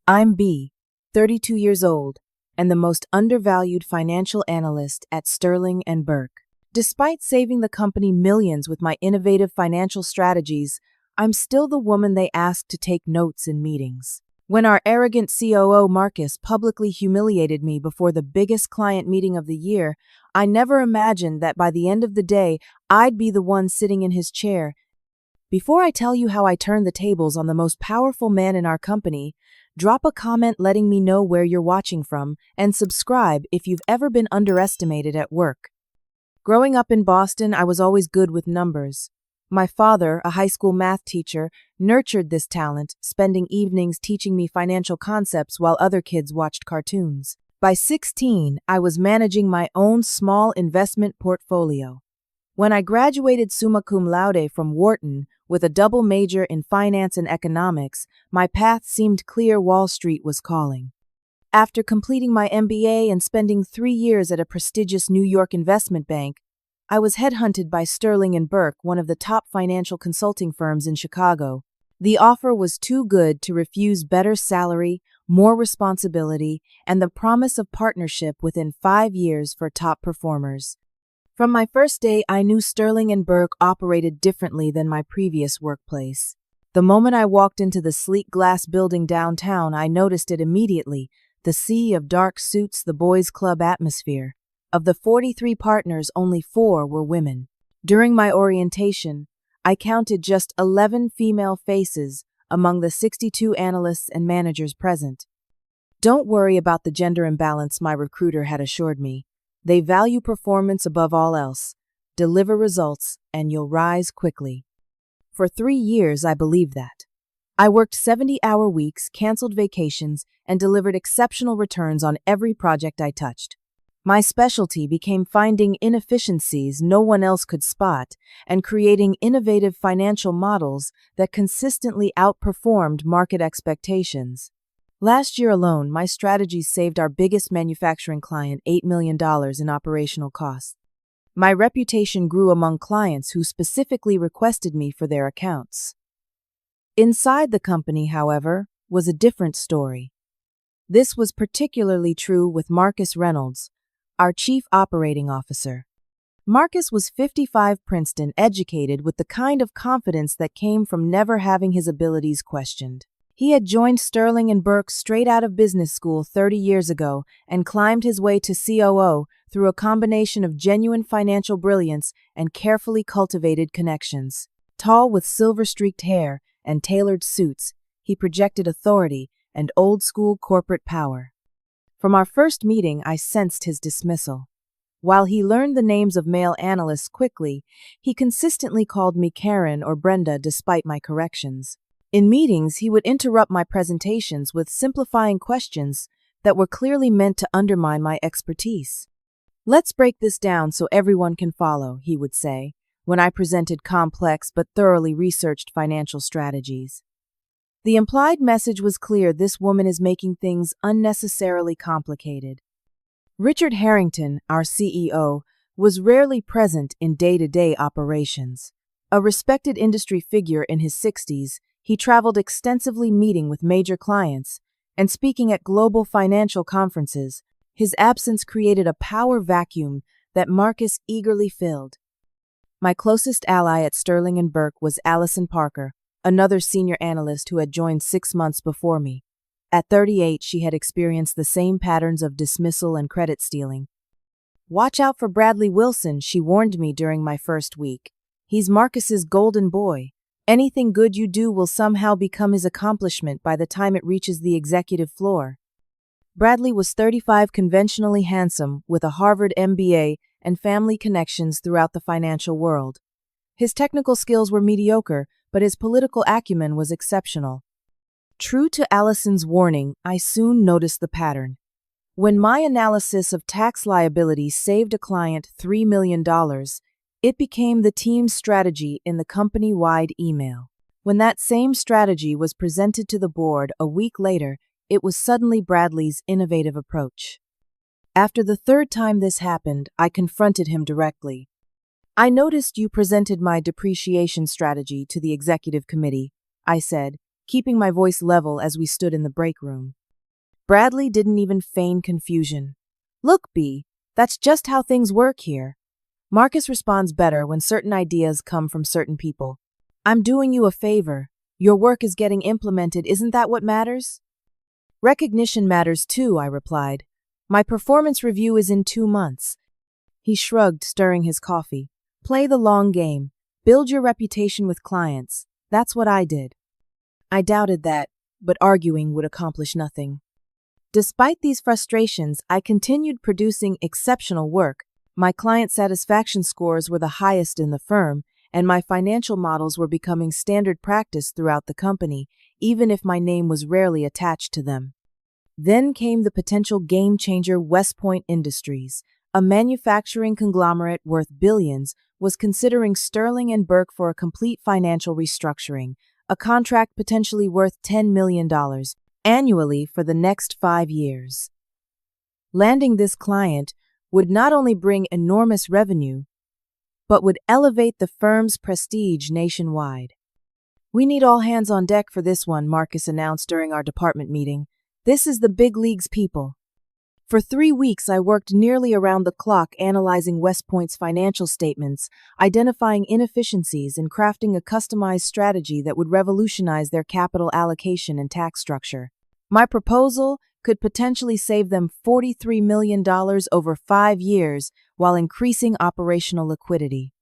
I'm B, 32 years old, and the most undervalued financial analyst at Sterling and Burke. Despite saving the company millions with my innovative financial strategies, I'm still the woman they ask to take notes in meetings. When our arrogant COO Marcus publicly humiliated me before the biggest client meeting of the year, I never imagined that by the end of the day, I'd be the one sitting in his chair. Before I tell you how I turned the tables on the most powerful man in our company, drop a comment letting me know where you're watching from, and subscribe if you've ever been underestimated at work. Growing up in Boston, I was always good with numbers. My father, a high school math teacher, nurtured this talent, spending evenings teaching me financial concepts while other kids watched cartoons. By 16, I was managing my own small investment portfolio. When I graduated summa cum laude from Wharton with a double major in finance and economics, my path seemed clear. Wall Street was calling. After completing my MBA and spending 3 years at a prestigious New York investment bank, I was headhunted by Sterling and Burke, one of the top financial consulting firms in Chicago. The offer was too good to refuse. Better salary, more responsibility, and the promise of partnership within 5 years for top performers. From my first day, I knew Sterling and Burke operated differently than my previous workplace. The moment I walked into the sleek glass building downtown, I noticed it immediately: the sea of dark suits, the boys' club atmosphere. Of the 43 partners, only 4 were women. During my orientation, I counted just 11 female faces among the 62 analysts and managers present. Don't worry about the gender imbalance, my recruiter had assured me. They value performance above all else. Deliver results, and you'll rise quickly. For 3 years, I believed that. I worked 70-hour weeks, canceled vacations, and delivered exceptional returns on every project I touched. My specialty became finding inefficiencies no one else could spot and creating innovative financial models that consistently outperformed market expectations. Last year alone, my strategies saved our biggest manufacturing client $8 million in operational costs. My reputation grew among clients who specifically requested me for their accounts. Inside the company, however, was a different story. This was particularly true with Marcus Reynolds, our Chief Operating Officer. Marcus was 55, Princeton educated, with the kind of confidence that came from never having his abilities questioned. He had joined Sterling and Burke straight out of business school 30 years ago and climbed his way to COO through a combination of genuine financial brilliance and carefully cultivated connections. Tall, with silver-streaked hair and tailored suits, he projected authority and old-school corporate power. From our first meeting, I sensed his dismissal. While he learned the names of male analysts quickly, he consistently called me Karen or Brenda despite my corrections. In meetings, he would interrupt my presentations with simplifying questions that were clearly meant to undermine my expertise. "Let's break this down so everyone can follow," he would say, when I presented complex but thoroughly researched financial strategies. The implied message was clear: this woman is making things unnecessarily complicated. Richard Harrington, our CEO, was rarely present in day-to-day operations. A respected industry figure in his 60s, he traveled extensively, meeting with major clients and speaking at global financial conferences. His absence created a power vacuum that Marcus eagerly filled. My closest ally at Sterling and Burke was Allison Parker, another senior analyst who had joined 6 months before me. At 38, she had experienced the same patterns of dismissal and credit stealing. "Watch out for Bradley Wilson," she warned me during my first week. "He's Marcus's golden boy. Anything good you do will somehow become his accomplishment by the time it reaches the executive floor." Bradley was 35, conventionally handsome, with a Harvard MBA and family connections throughout the financial world. His technical skills were mediocre, but his political acumen was exceptional. True to Allison's warning, I soon noticed the pattern. When my analysis of tax liabilities saved a client $3 million, it became the team's strategy in the company-wide email. When that same strategy was presented to the board a week later, it was suddenly Bradley's innovative approach. After the 3rd time this happened, I confronted him directly. "I noticed you presented my depreciation strategy to the executive committee," I said, keeping my voice level as we stood in the break room. Bradley didn't even feign confusion. "Look, B, that's just how things work here." Marcus responds better when certain ideas come from certain people. "I'm doing you a favor. Your work is getting implemented, isn't that what matters?" "Recognition matters too," I replied. "My performance review is in 2 months." He shrugged, stirring his coffee. "Play the long game. Build your reputation with clients. That's what I did." I doubted that, but arguing would accomplish nothing. Despite these frustrations, I continued producing exceptional work. My client satisfaction scores were the highest in the firm, and my financial models were becoming standard practice throughout the company, even if my name was rarely attached to them. Then came the potential game-changer West Point Industries. A manufacturing conglomerate worth billions was considering Sterling and Burke for a complete financial restructuring, a contract potentially worth $10 million annually for the next 5 years. Landing this client would not only bring enormous revenue, but would elevate the firm's prestige nationwide. "We need all hands on deck for this one," Marcus announced during our department meeting. "This is the big leagues, people." For 3 weeks, I worked nearly around the clock analyzing West Point's financial statements, identifying inefficiencies, and crafting a customized strategy that would revolutionize their capital allocation and tax structure. My proposal could potentially save them $43 million over 5 years while increasing operational liquidity.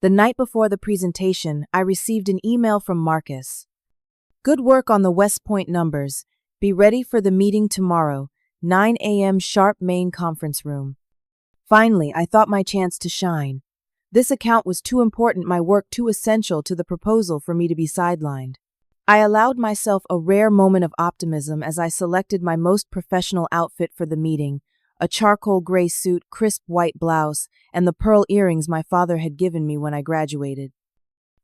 The night before the presentation, I received an email from Marcus. "Good work on the West Point numbers. Be ready for the meeting tomorrow, 9 a.m. sharp, main conference room." Finally, I thought my chance to shine. This account was too important, my work too essential to the proposal for me to be sidelined. I allowed myself a rare moment of optimism as I selected my most professional outfit for the meeting, a charcoal gray suit, crisp white blouse, and the pearl earrings my father had given me when I graduated.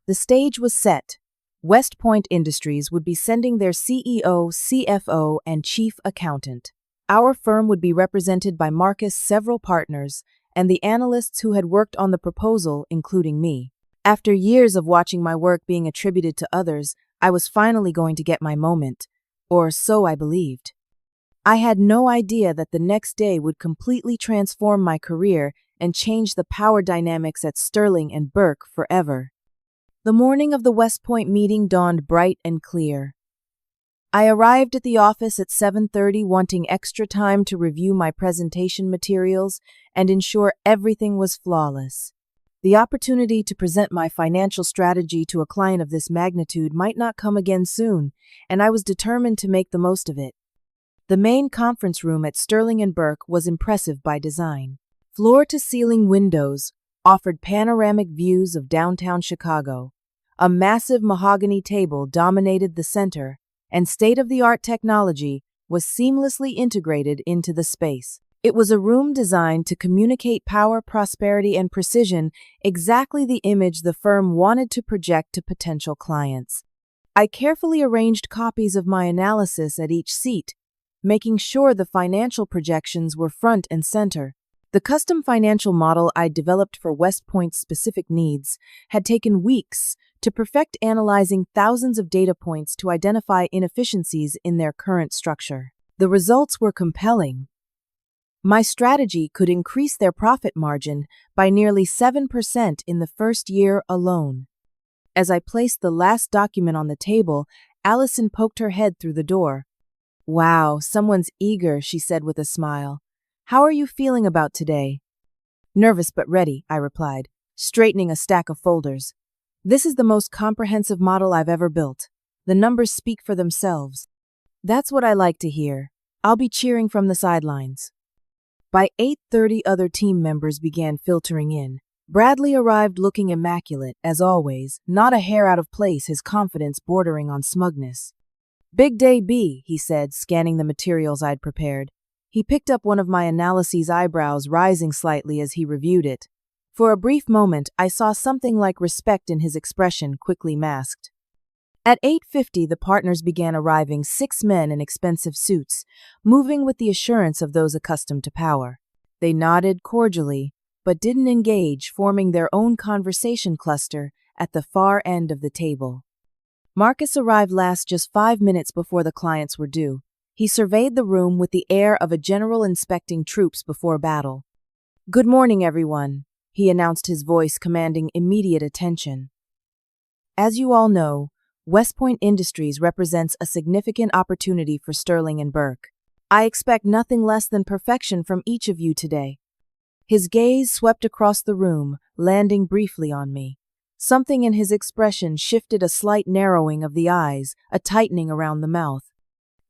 The stage was set. West Point Industries would be sending their CEO, CFO, and chief accountant. Our firm would be represented by Marcus' several partners and the analysts who had worked on the proposal, including me. After years of watching my work being attributed to others, I was finally going to get my moment, or so I believed. I had no idea that the next day would completely transform my career and change the power dynamics at Sterling and Burke forever. The morning of the West Point meeting dawned bright and clear. I arrived at the office at 7:30, wanting extra time to review my presentation materials and ensure everything was flawless. The opportunity to present my financial strategy to a client of this magnitude might not come again soon, and I was determined to make the most of it. The main conference room at Sterling and Burke was impressive by design. Floor-to-ceiling windows offered panoramic views of downtown Chicago. A massive mahogany table dominated the center, and state-of-the-art technology was seamlessly integrated into the space. It was a room designed to communicate power, prosperity, and precision, exactly the image the firm wanted to project to potential clients. I carefully arranged copies of my analysis at each seat, making sure the financial projections were front and center. The custom financial model I developed for West Point's specific needs had taken weeks to perfect, analyzing thousands of data points to identify inefficiencies in their current structure. The results were compelling. My strategy could increase their profit margin by nearly 7% in the first year alone. As I placed the last document on the table, Allison poked her head through the door. "Wow, someone's eager," she said with a smile. "How are you feeling about today?" "Nervous but ready," I replied, straightening a stack of folders. "This is the most comprehensive model I've ever built. The numbers speak for themselves." "That's what I like to hear. I'll be cheering from the sidelines." By 8:30, other team members began filtering in. Bradley arrived looking immaculate, as always, not a hair out of place, his confidence bordering on smugness. "Big day, B," he said, scanning the materials I'd prepared. He picked up one of my analyses, eyebrows rising slightly as he reviewed it. For a brief moment, I saw something like respect in his expression, quickly masked. At 8:50, the partners began arriving, 6 men in expensive suits, moving with the assurance of those accustomed to power. They nodded cordially, but didn't engage, forming their own conversation cluster at the far end of the table. Marcus arrived last just 5 minutes before the clients were due. He surveyed the room with the air of a general inspecting troops before battle. "Good morning, everyone," he announced, his voice commanding immediate attention. "As you all know, West Point Industries represents a significant opportunity for Sterling and Burke. I expect nothing less than perfection from each of you today." His gaze swept across the room, landing briefly on me. Something in his expression shifted, a slight narrowing of the eyes, a tightening around the mouth.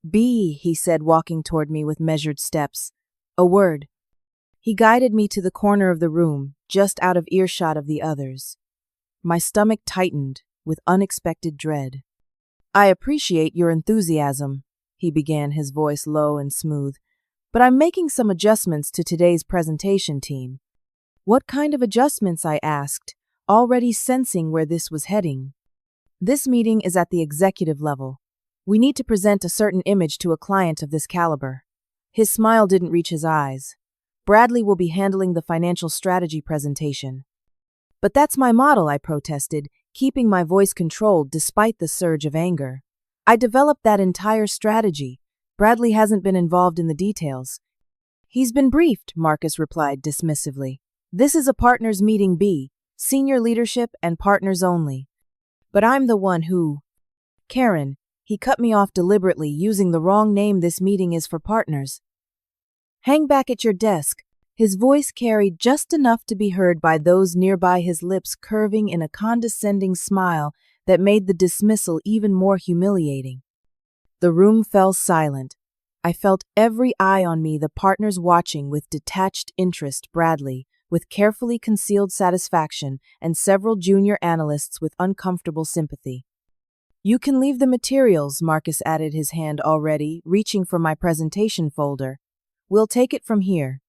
"B," he said, walking toward me with measured steps. "A word." He guided me to the corner of the room, just out of earshot of the others. My stomach tightened with unexpected dread. "I appreciate your enthusiasm," he began, his voice low and smooth, "but I'm making some adjustments to today's presentation team." "What kind of adjustments?" I asked, already sensing where this was heading. "This meeting is at the executive level. We need to present a certain image to a client of this caliber." His smile didn't reach his eyes. "Bradley will be handling the financial strategy presentation." "But that's my model," I protested, keeping my voice controlled despite the surge of anger. "I developed that entire strategy. Bradley hasn't been involved in the details." "He's been briefed," Marcus replied dismissively. "This is a partners meeting, B, senior leadership and partners only." "But I'm the one who—" "Karen," he cut me off deliberately, using the wrong name. "This meeting is for partners. Hang back at your desk." His voice carried just enough to be heard by those nearby, his lips curving in a condescending smile that made the dismissal even more humiliating. The room fell silent. I felt every eye on me, the partners watching with detached interest, Bradley with carefully concealed satisfaction, and several junior analysts with uncomfortable sympathy. "You can leave the materials," Marcus added, his hand already reaching for my presentation folder. "We'll take it from here."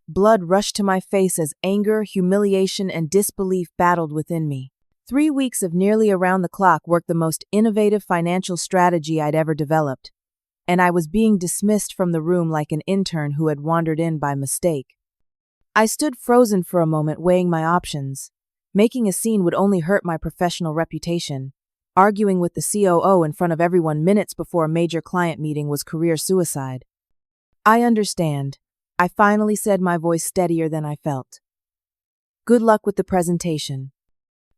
Blood rushed to my face as anger, humiliation, and disbelief battled within me. 3 weeks of nearly around-the-clock work, the most innovative financial strategy I'd ever developed, and I was being dismissed from the room like an intern who had wandered in by mistake. I stood frozen for a moment, weighing my options. Making a scene would only hurt my professional reputation. Arguing with the COO in front of everyone minutes before a major client meeting was career suicide. "I understand," I finally said, my voice steadier than I felt. "Good luck with the presentation."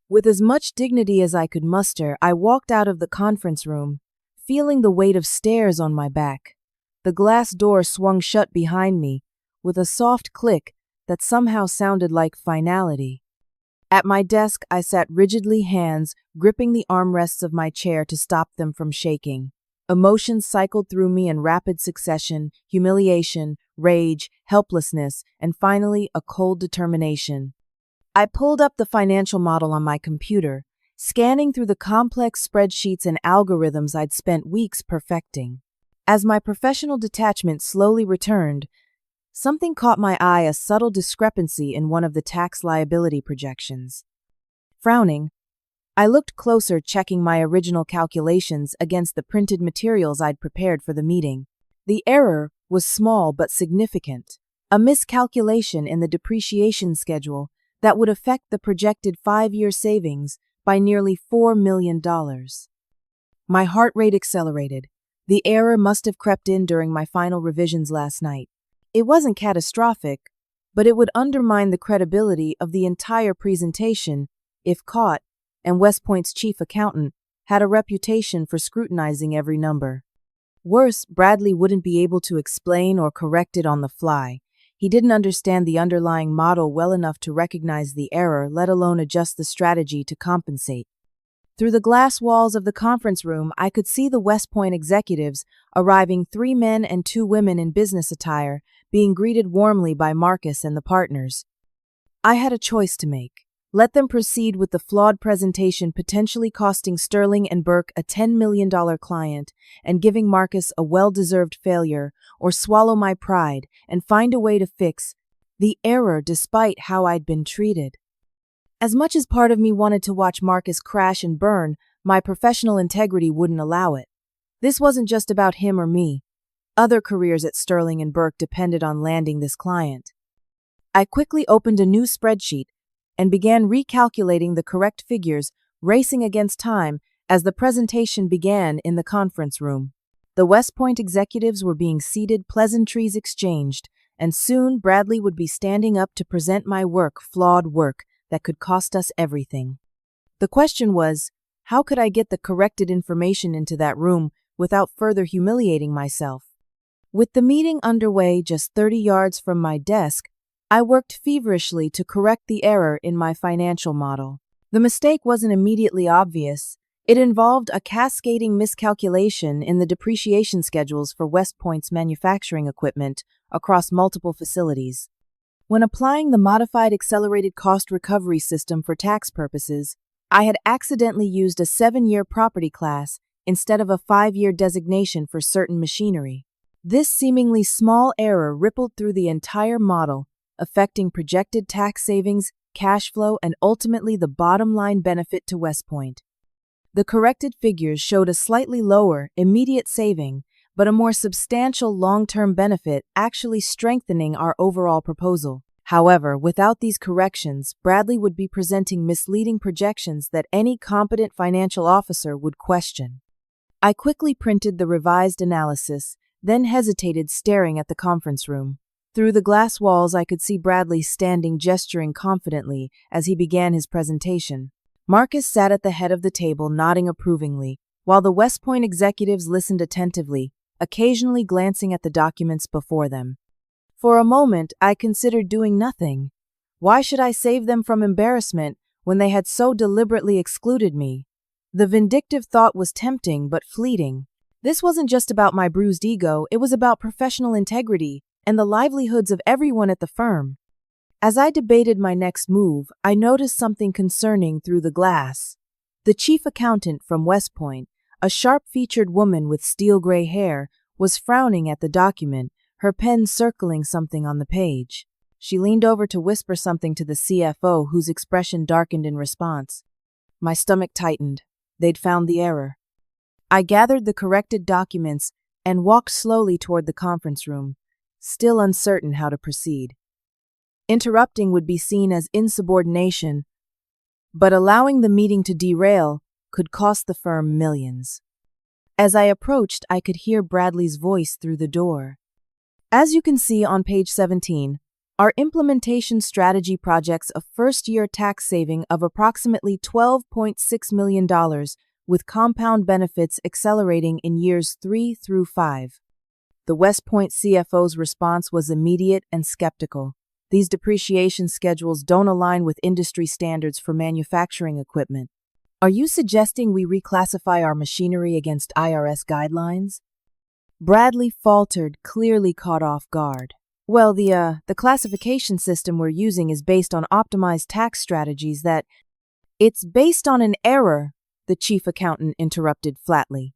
With as much dignity as I could muster, I walked out of the conference room, feeling the weight of stairs on my back. The glass door swung shut behind me, with a soft click that somehow sounded like finality. At my desk, I sat rigidly, hands gripping the armrests of my chair to stop them from shaking. Emotions cycled through me in rapid succession: humiliation, rage, helplessness, and finally a cold determination. I pulled up the financial model on my computer, scanning through the complex spreadsheets and algorithms I'd spent weeks perfecting. As my professional detachment slowly returned, something caught my eye: a subtle discrepancy in one of the tax liability projections. Frowning, I looked closer, checking my original calculations against the printed materials I'd prepared for the meeting. The error was small but significant, a miscalculation in the depreciation schedule that would affect the projected 5-year savings by nearly $4 million. My heart rate accelerated. The error must have crept in during my final revisions last night. It wasn't catastrophic, but it would undermine the credibility of the entire presentation if caught, and West Point's chief accountant had a reputation for scrutinizing every number. Worse, Bradley wouldn't be able to explain or correct it on the fly. He didn't understand the underlying model well enough to recognize the error, let alone adjust the strategy to compensate. Through the glass walls of the conference room, I could see the West Point executives arriving, 3 men and 2 women in business attire, being greeted warmly by Marcus and the partners. I had a choice to make. Let them proceed with the flawed presentation, potentially costing Sterling and Burke a $10 million client and giving Marcus a well-deserved failure, or swallow my pride and find a way to fix the error despite how I'd been treated. As much as part of me wanted to watch Marcus crash and burn, my professional integrity wouldn't allow it. This wasn't just about him or me. Other careers at Sterling and Burke depended on landing this client. I quickly opened a new spreadsheet and began recalculating the correct figures, racing against time as the presentation began in the conference room. The West Point executives were being seated, pleasantries exchanged, and soon Bradley would be standing up to present my work, flawed work that could cost us everything. The question was, how could I get the corrected information into that room without further humiliating myself? With the meeting underway just 30 yards from my desk, I worked feverishly to correct the error in my financial model. The mistake wasn't immediately obvious. It involved a cascading miscalculation in the depreciation schedules for West Point's manufacturing equipment across multiple facilities. When applying the modified accelerated cost recovery system for tax purposes, I had accidentally used a 7-year property class instead of a 5-year designation for certain machinery. This seemingly small error rippled through the entire model, affecting projected tax savings, cash flow, and ultimately the bottom line benefit to West Point. The corrected figures showed a slightly lower, immediate saving, but a more substantial long-term benefit, actually strengthening our overall proposal. However, without these corrections, Bradley would be presenting misleading projections that any competent financial officer would question. I quickly printed the revised analysis, then hesitated, staring at the conference room. Through the glass walls, I could see Bradley standing, gesturing confidently as he began his presentation. Marcus sat at the head of the table, nodding approvingly, while the West Point executives listened attentively, occasionally glancing at the documents before them. For a moment, I considered doing nothing. Why should I save them from embarrassment when they had so deliberately excluded me? The vindictive thought was tempting but fleeting. This wasn't just about my bruised ego, it was about professional integrity and the livelihoods of everyone at the firm. As I debated my next move, I noticed something concerning through the glass. The chief accountant from West Point, a sharp-featured woman with steel-gray hair, was frowning at the document, her pen circling something on the page. She leaned over to whisper something to the CFO, whose expression darkened in response. My stomach tightened. They'd found the error. I gathered the corrected documents and walked slowly toward the conference room, still uncertain how to proceed. Interrupting would be seen as insubordination, but allowing the meeting to derail could cost the firm millions. As I approached, I could hear Bradley's voice through the door. As you can see on page 17, our implementation strategy projects a first-year tax saving of approximately $12.6 million, with compound benefits accelerating in years 3 through 5. The West Point CFO's response was immediate and skeptical. These depreciation schedules don't align with industry standards for manufacturing equipment. Are you suggesting we reclassify our machinery against IRS guidelines? Bradley faltered, clearly caught off guard. Well, the classification system we're using is based on optimized tax strategies that... It's based on an error, the chief accountant interrupted flatly.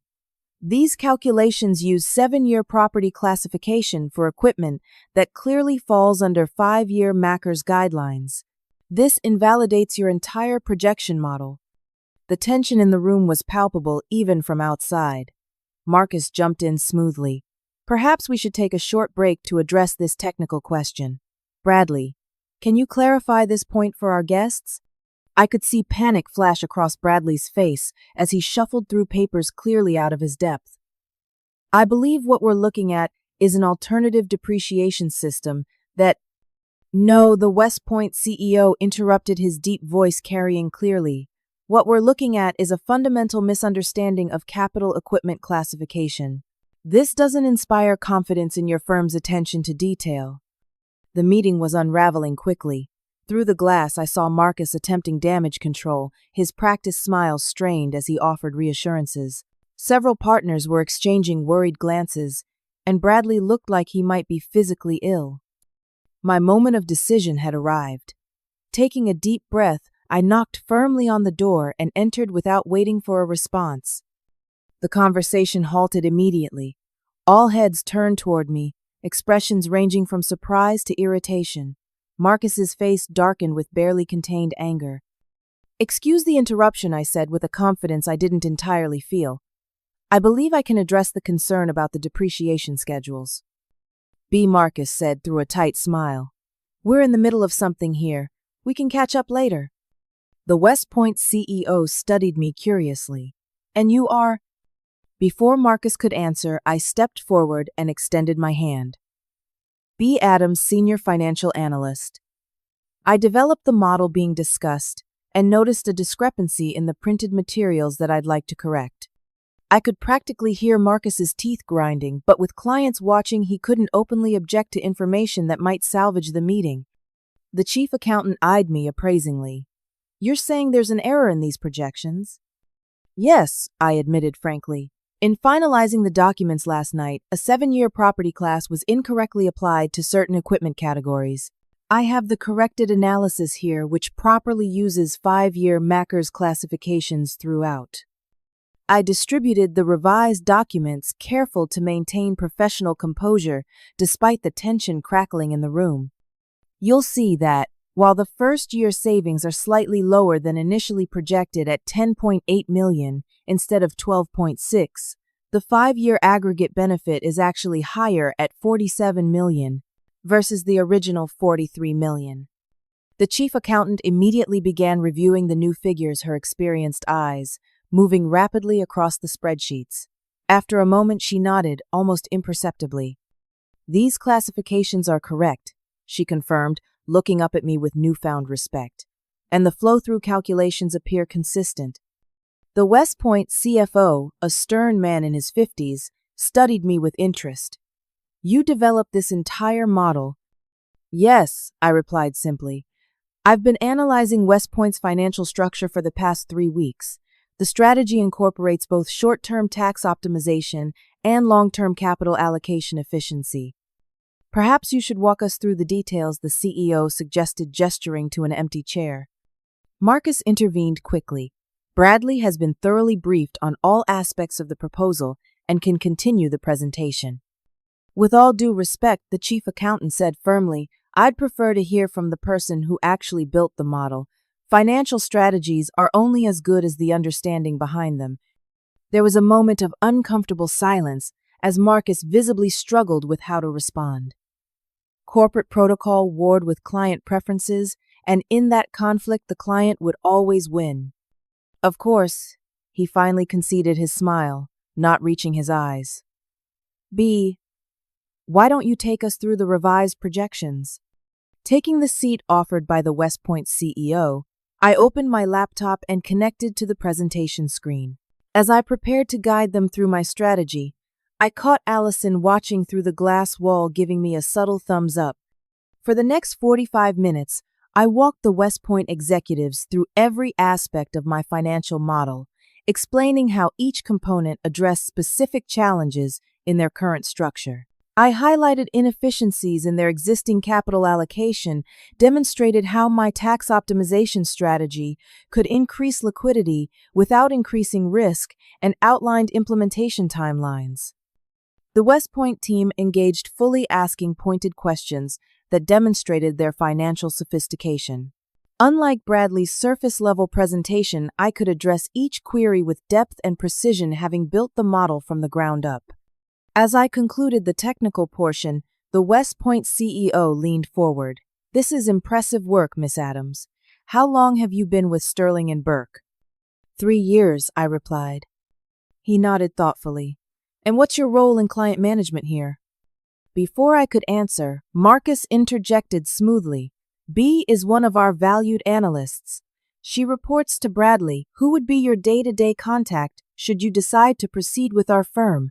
These calculations use 7-year property classification for equipment that clearly falls under 5-year Macker's guidelines. This invalidates your entire projection model. The tension in the room was palpable even from outside. Marcus jumped in smoothly. Perhaps we should take a short break to address this technical question. Bradley, can you clarify this point for our guests? I could see panic flash across Bradley's face as he shuffled through papers clearly out of his depth. I believe what we're looking at is an alternative depreciation system that... No, the West Point CEO interrupted, his deep voice carrying clearly. What we're looking at is a fundamental misunderstanding of capital equipment classification. This doesn't inspire confidence in your firm's attention to detail. The meeting was unraveling quickly. Through the glass, I saw Marcus attempting damage control, his practiced smile strained as he offered reassurances. Several partners were exchanging worried glances, and Bradley looked like he might be physically ill. My moment of decision had arrived. Taking a deep breath, I knocked firmly on the door and entered without waiting for a response. The conversation halted immediately. All heads turned toward me, expressions ranging from surprise to irritation. Marcus's face darkened with barely contained anger. Excuse the interruption, I said with a confidence I didn't entirely feel. I believe I can address the concern about the depreciation schedules. B. Marcus said through a tight smile. We're in the middle of something here. We can catch up later. The West Point CEO studied me curiously. And you are? Before Marcus could answer, I stepped forward and extended my hand. B. Adams, Senior Financial Analyst. I developed the model being discussed and noticed a discrepancy in the printed materials that I'd like to correct. I could practically hear Marcus's teeth grinding, but with clients watching, he couldn't openly object to information that might salvage the meeting. The chief accountant eyed me appraisingly. You're saying there's an error in these projections? Yes, I admitted frankly. In finalizing the documents last night, a 7-year property class was incorrectly applied to certain equipment categories. I have the corrected analysis here, which properly uses 5-year Macker's classifications throughout. I distributed the revised documents, careful to maintain professional composure despite the tension crackling in the room. You'll see that, while the first-year savings are slightly lower than initially projected at $10.8 million instead of $12.6, the 5-year aggregate benefit is actually higher at $47 million versus the original $43 million. The chief accountant immediately began reviewing the new figures, her experienced eyes moving rapidly across the spreadsheets. After a moment, she nodded, almost imperceptibly. These classifications are correct, she confirmed, looking up at me with newfound respect. And the flow-through calculations appear consistent. The West Point CFO, a stern man in his 50s, studied me with interest. You developed this entire model? Yes, I replied simply. I've been analyzing West Point's financial structure for the past 3 weeks. The strategy incorporates both short-term tax optimization and long-term capital allocation efficiency. Perhaps you should walk us through the details, the CEO suggested, gesturing to an empty chair. Marcus intervened quickly. Bradley has been thoroughly briefed on all aspects of the proposal and can continue the presentation. With all due respect, the chief accountant said firmly, I'd prefer to hear from the person who actually built the model. Financial strategies are only as good as the understanding behind them. There was a moment of uncomfortable silence as Marcus visibly struggled with how to respond. Corporate protocol warred with client preferences, and in that conflict the client would always win. Of course, he finally conceded, his smile not reaching his eyes. B. Why don't you take us through the revised projections? Taking the seat offered by the West Point CEO, I opened my laptop and connected to the presentation screen. As I prepared to guide them through my strategy, I caught Allison watching through the glass wall, giving me a subtle thumbs up. For the next 45 minutes, I walked the West Point executives through every aspect of my financial model, explaining how each component addressed specific challenges in their current structure. I highlighted inefficiencies in their existing capital allocation, demonstrated how my tax optimization strategy could increase liquidity without increasing risk, and outlined implementation timelines. The West Point team engaged fully, asking pointed questions that demonstrated their financial sophistication. Unlike Bradley's surface-level presentation, I could address each query with depth and precision, having built the model from the ground up. As I concluded the technical portion, the West Point CEO leaned forward. This is impressive work, Miss Adams. How long have you been with Sterling and Burke? 3 years, I replied. He nodded thoughtfully. And what's your role in client management here? Before I could answer, Marcus interjected smoothly. B is one of our valued analysts. She reports to Bradley, who would be your day-to-day contact should you decide to proceed with our firm.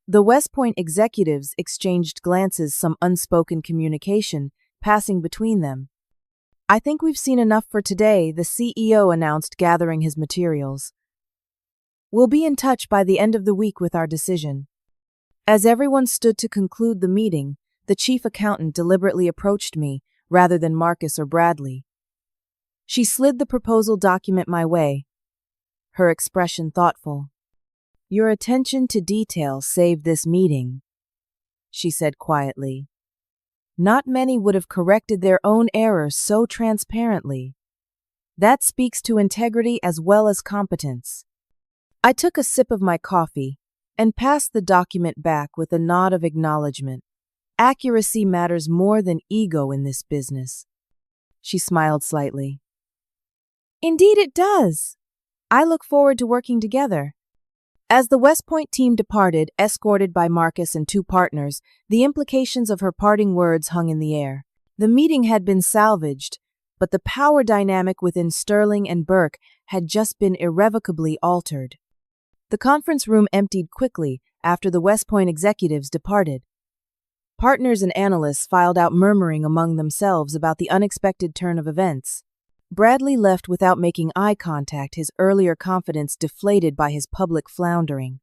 The West Point executives exchanged glances, some unspoken communication passing between them. I think we've seen enough for today, the CEO announced, gathering his materials. We'll be in touch by the end of the week with our decision. As everyone stood to conclude the meeting, the chief accountant deliberately approached me rather than Marcus or Bradley. She slid the proposal document my way, her expression thoughtful. Your attention to detail saved this meeting, she said quietly. Not many would have corrected their own errors so transparently. That speaks to integrity as well as competence. I took a sip of my coffee and passed the document back with a nod of acknowledgement. Accuracy matters more than ego in this business. She smiled slightly. Indeed it does. I look forward to working together. As the West Point team departed, escorted by Marcus and two partners, the implications of her parting words hung in the air. The meeting had been salvaged, but the power dynamic within Sterling and Burke had just been irrevocably altered. The conference room emptied quickly after the West Point executives departed. Partners and analysts filed out, murmuring among themselves about the unexpected turn of events. Bradley left without making eye contact, his earlier confidence deflated by his public floundering.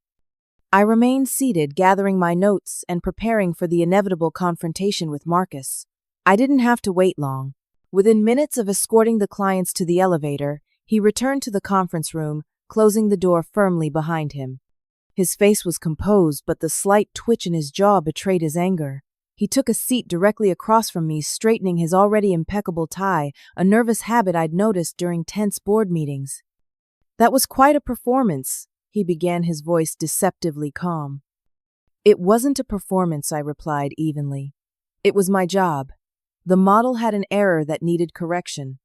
I remained seated, gathering my notes and preparing for the inevitable confrontation with Marcus. I didn't have to wait long. Within minutes of escorting the clients to the elevator, he returned to the conference room, closing the door firmly behind him. His face was composed, but the slight twitch in his jaw betrayed his anger. He took a seat directly across from me, straightening his already impeccable tie, a nervous habit I'd noticed during tense board meetings. "That was quite a performance," he began, his voice deceptively calm. "It wasn't a performance," I replied evenly. "It was my job. The model had an error that needed correction."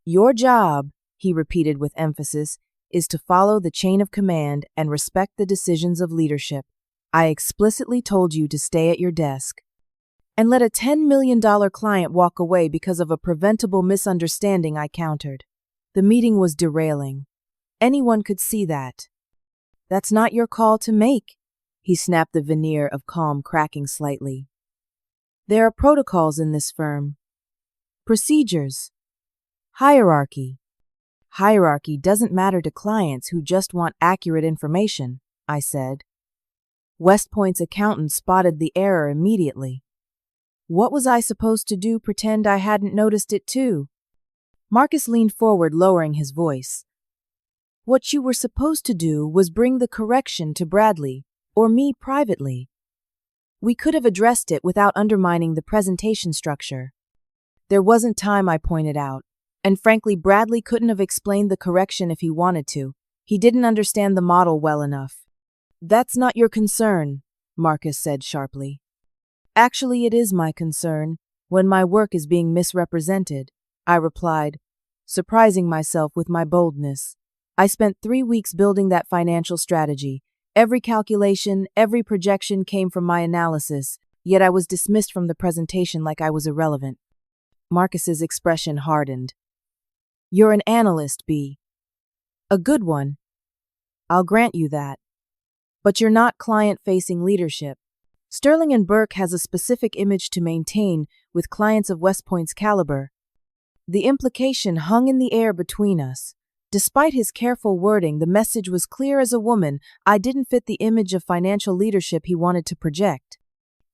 "Your job," he repeated with emphasis, "is to follow the chain of command and respect the decisions of leadership. I explicitly told you to stay at your desk." "And let a $10 million client walk away because of a preventable misunderstanding," I countered. "The meeting was derailing. Anyone could see that." "That's not your call to make," he snapped, the veneer of calm cracking slightly. "There are protocols in this firm. Procedures. Hierarchy. Hierarchy doesn't matter to clients who just want accurate information," I said. West Point's accountant spotted the error immediately. What was I supposed to do, pretend I hadn't noticed it too? Marcus leaned forward, lowering his voice. "What you were supposed to do was bring the correction to Bradley, or me privately. We could have addressed it without undermining the presentation structure." "There wasn't time," I pointed out. "And frankly, Bradley couldn't have explained the correction if he wanted to. He didn't understand the model well enough." "That's not your concern," Marcus said sharply. "Actually, it is my concern when my work is being misrepresented," I replied, surprising myself with my boldness. "I spent 3 weeks building that financial strategy. Every calculation, every projection came from my analysis, yet I was dismissed from the presentation like I was irrelevant." Marcus's expression hardened. "You're an analyst, B. A good one. I'll grant you that. But you're not client-facing leadership. Sterling and Burke has a specific image to maintain with clients of West Point's caliber." The implication hung in the air between us. Despite his careful wording, the message was clear as a woman. I didn't fit the image of financial leadership he wanted to project.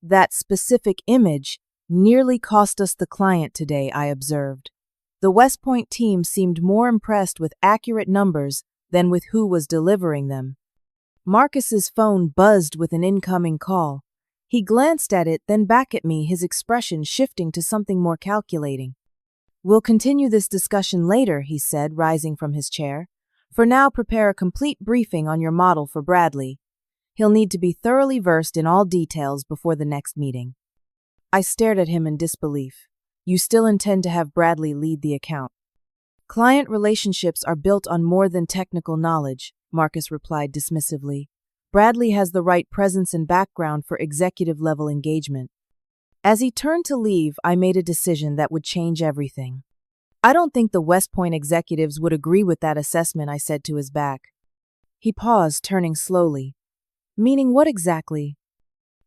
That specific image nearly cost us the client today, I observed. The West Point team seemed more impressed with accurate numbers than with who was delivering them. Marcus's phone buzzed with an incoming call. He glanced at it, then back at me, his expression shifting to something more calculating. "We'll continue this discussion later," he said, rising from his chair. "For now, prepare a complete briefing on your model for Bradley. He'll need to be thoroughly versed in all details before the next meeting." I stared at him in disbelief. "You still intend to have Bradley lead the account?" "Client relationships are built on more than technical knowledge," Marcus replied dismissively. "Bradley has the right presence and background for executive-level engagement." As he turned to leave, I made a decision that would change everything. "I don't think the West Point executives would agree with that assessment," I said to his back. He paused, turning slowly. "Meaning what exactly?"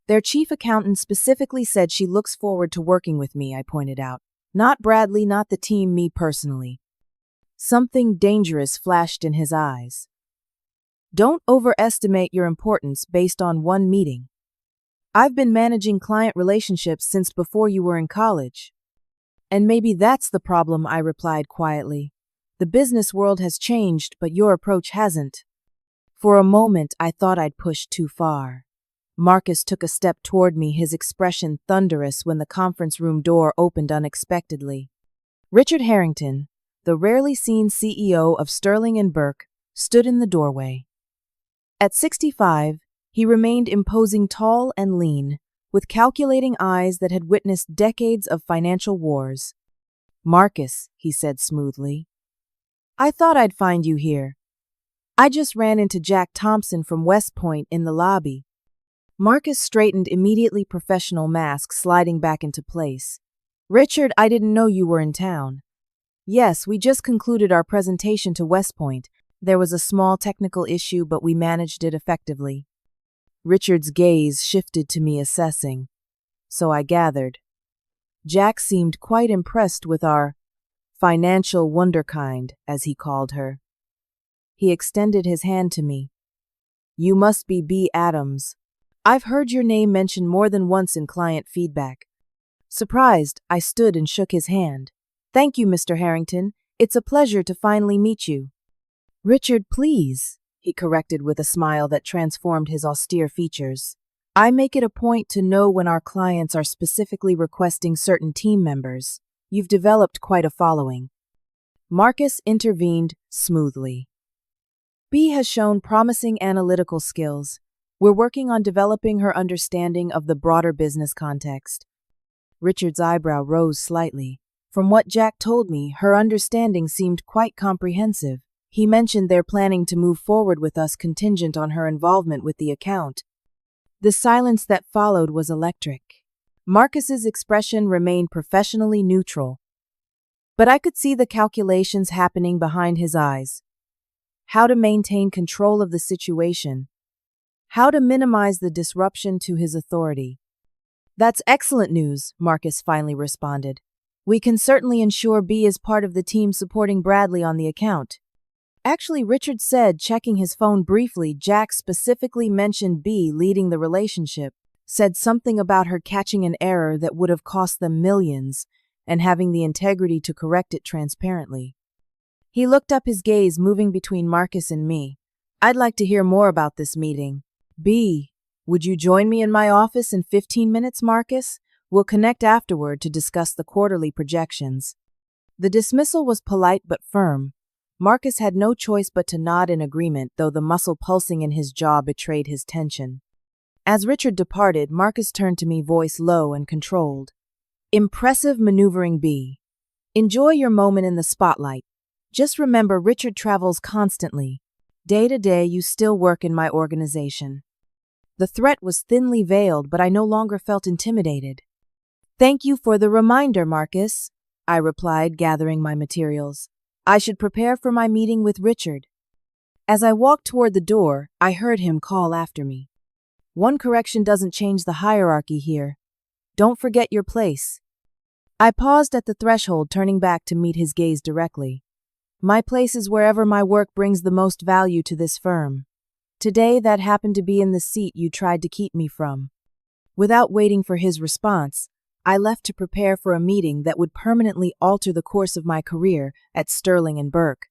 "Their chief accountant specifically said she looks forward to working with me," I pointed out. "Not Bradley, not the team, me personally." Something dangerous flashed in his eyes. "Don't overestimate your importance based on one meeting. I've been managing client relationships since before you were in college." "And maybe that's the problem," I replied quietly. "The business world has changed, but your approach hasn't." For a moment, I thought I'd pushed too far. Marcus took a step toward me, his expression thunderous when the conference room door opened unexpectedly. Richard Harrington, the rarely seen CEO of Sterling and Burke, stood in the doorway. At 65, he remained imposing, tall and lean, with calculating eyes that had witnessed decades of financial wars. "Marcus," he said smoothly, "I thought I'd find you here." I just ran into Jack Thompson from West Point in the lobby. Marcus straightened, immediately professional mask sliding back into place. Richard, I didn't know you were in town. Yes, we just concluded our presentation to West Point. There was a small technical issue, but we managed it effectively. Richard's gaze shifted to me, assessing. So I gathered. Jack seemed quite impressed with our financial wunderkind, as he called her. He extended his hand to me. You must be B. Adams. I've heard your name mentioned more than once in client feedback. Surprised, I stood and shook his hand. Thank you, Mr. Harrington. It's a pleasure to finally meet you. Richard, please, he corrected with a smile that transformed his austere features. I make it a point to know when our clients are specifically requesting certain team members. You've developed quite a following. Marcus intervened smoothly. B has shown promising analytical skills. We're working on developing her understanding of the broader business context. Richard's eyebrow rose slightly. From what Jack told me, her understanding seemed quite comprehensive. He mentioned they're planning to move forward with us contingent on her involvement with the account. The silence that followed was electric. Marcus's expression remained professionally neutral, but I could see the calculations happening behind his eyes. How to maintain control of the situation. How to minimize the disruption to his authority. That's excellent news, Marcus finally responded. We can certainly ensure B is part of the team supporting Bradley on the account. Actually, Richard said, checking his phone briefly, Jack specifically mentioned B leading the relationship, said something about her catching an error that would have cost them millions and having the integrity to correct it transparently. He looked up, his gaze moving between Marcus and me. I'd like to hear more about this meeting. B, would you join me in my office in 15 minutes, Marcus? We'll connect afterward to discuss the quarterly projections. The dismissal was polite but firm. Marcus had no choice but to nod in agreement, though the muscle pulsing in his jaw betrayed his tension. As Richard departed, Marcus turned to me, voice low and controlled. Impressive maneuvering, B. Enjoy your moment in the spotlight. Just remember, Richard travels constantly. Day to day, you still work in my organization. The threat was thinly veiled, but I no longer felt intimidated. Thank you for the reminder, Marcus, I replied, gathering my materials. I should prepare for my meeting with Richard. As I walked toward the door, I heard him call after me. One correction doesn't change the hierarchy here. Don't forget your place. I paused at the threshold, turning back to meet his gaze directly. My place is wherever my work brings the most value to this firm. Today, that happened to be in the seat you tried to keep me from. Without waiting for his response, I left to prepare for a meeting that would permanently alter the course of my career at Sterling & Burke.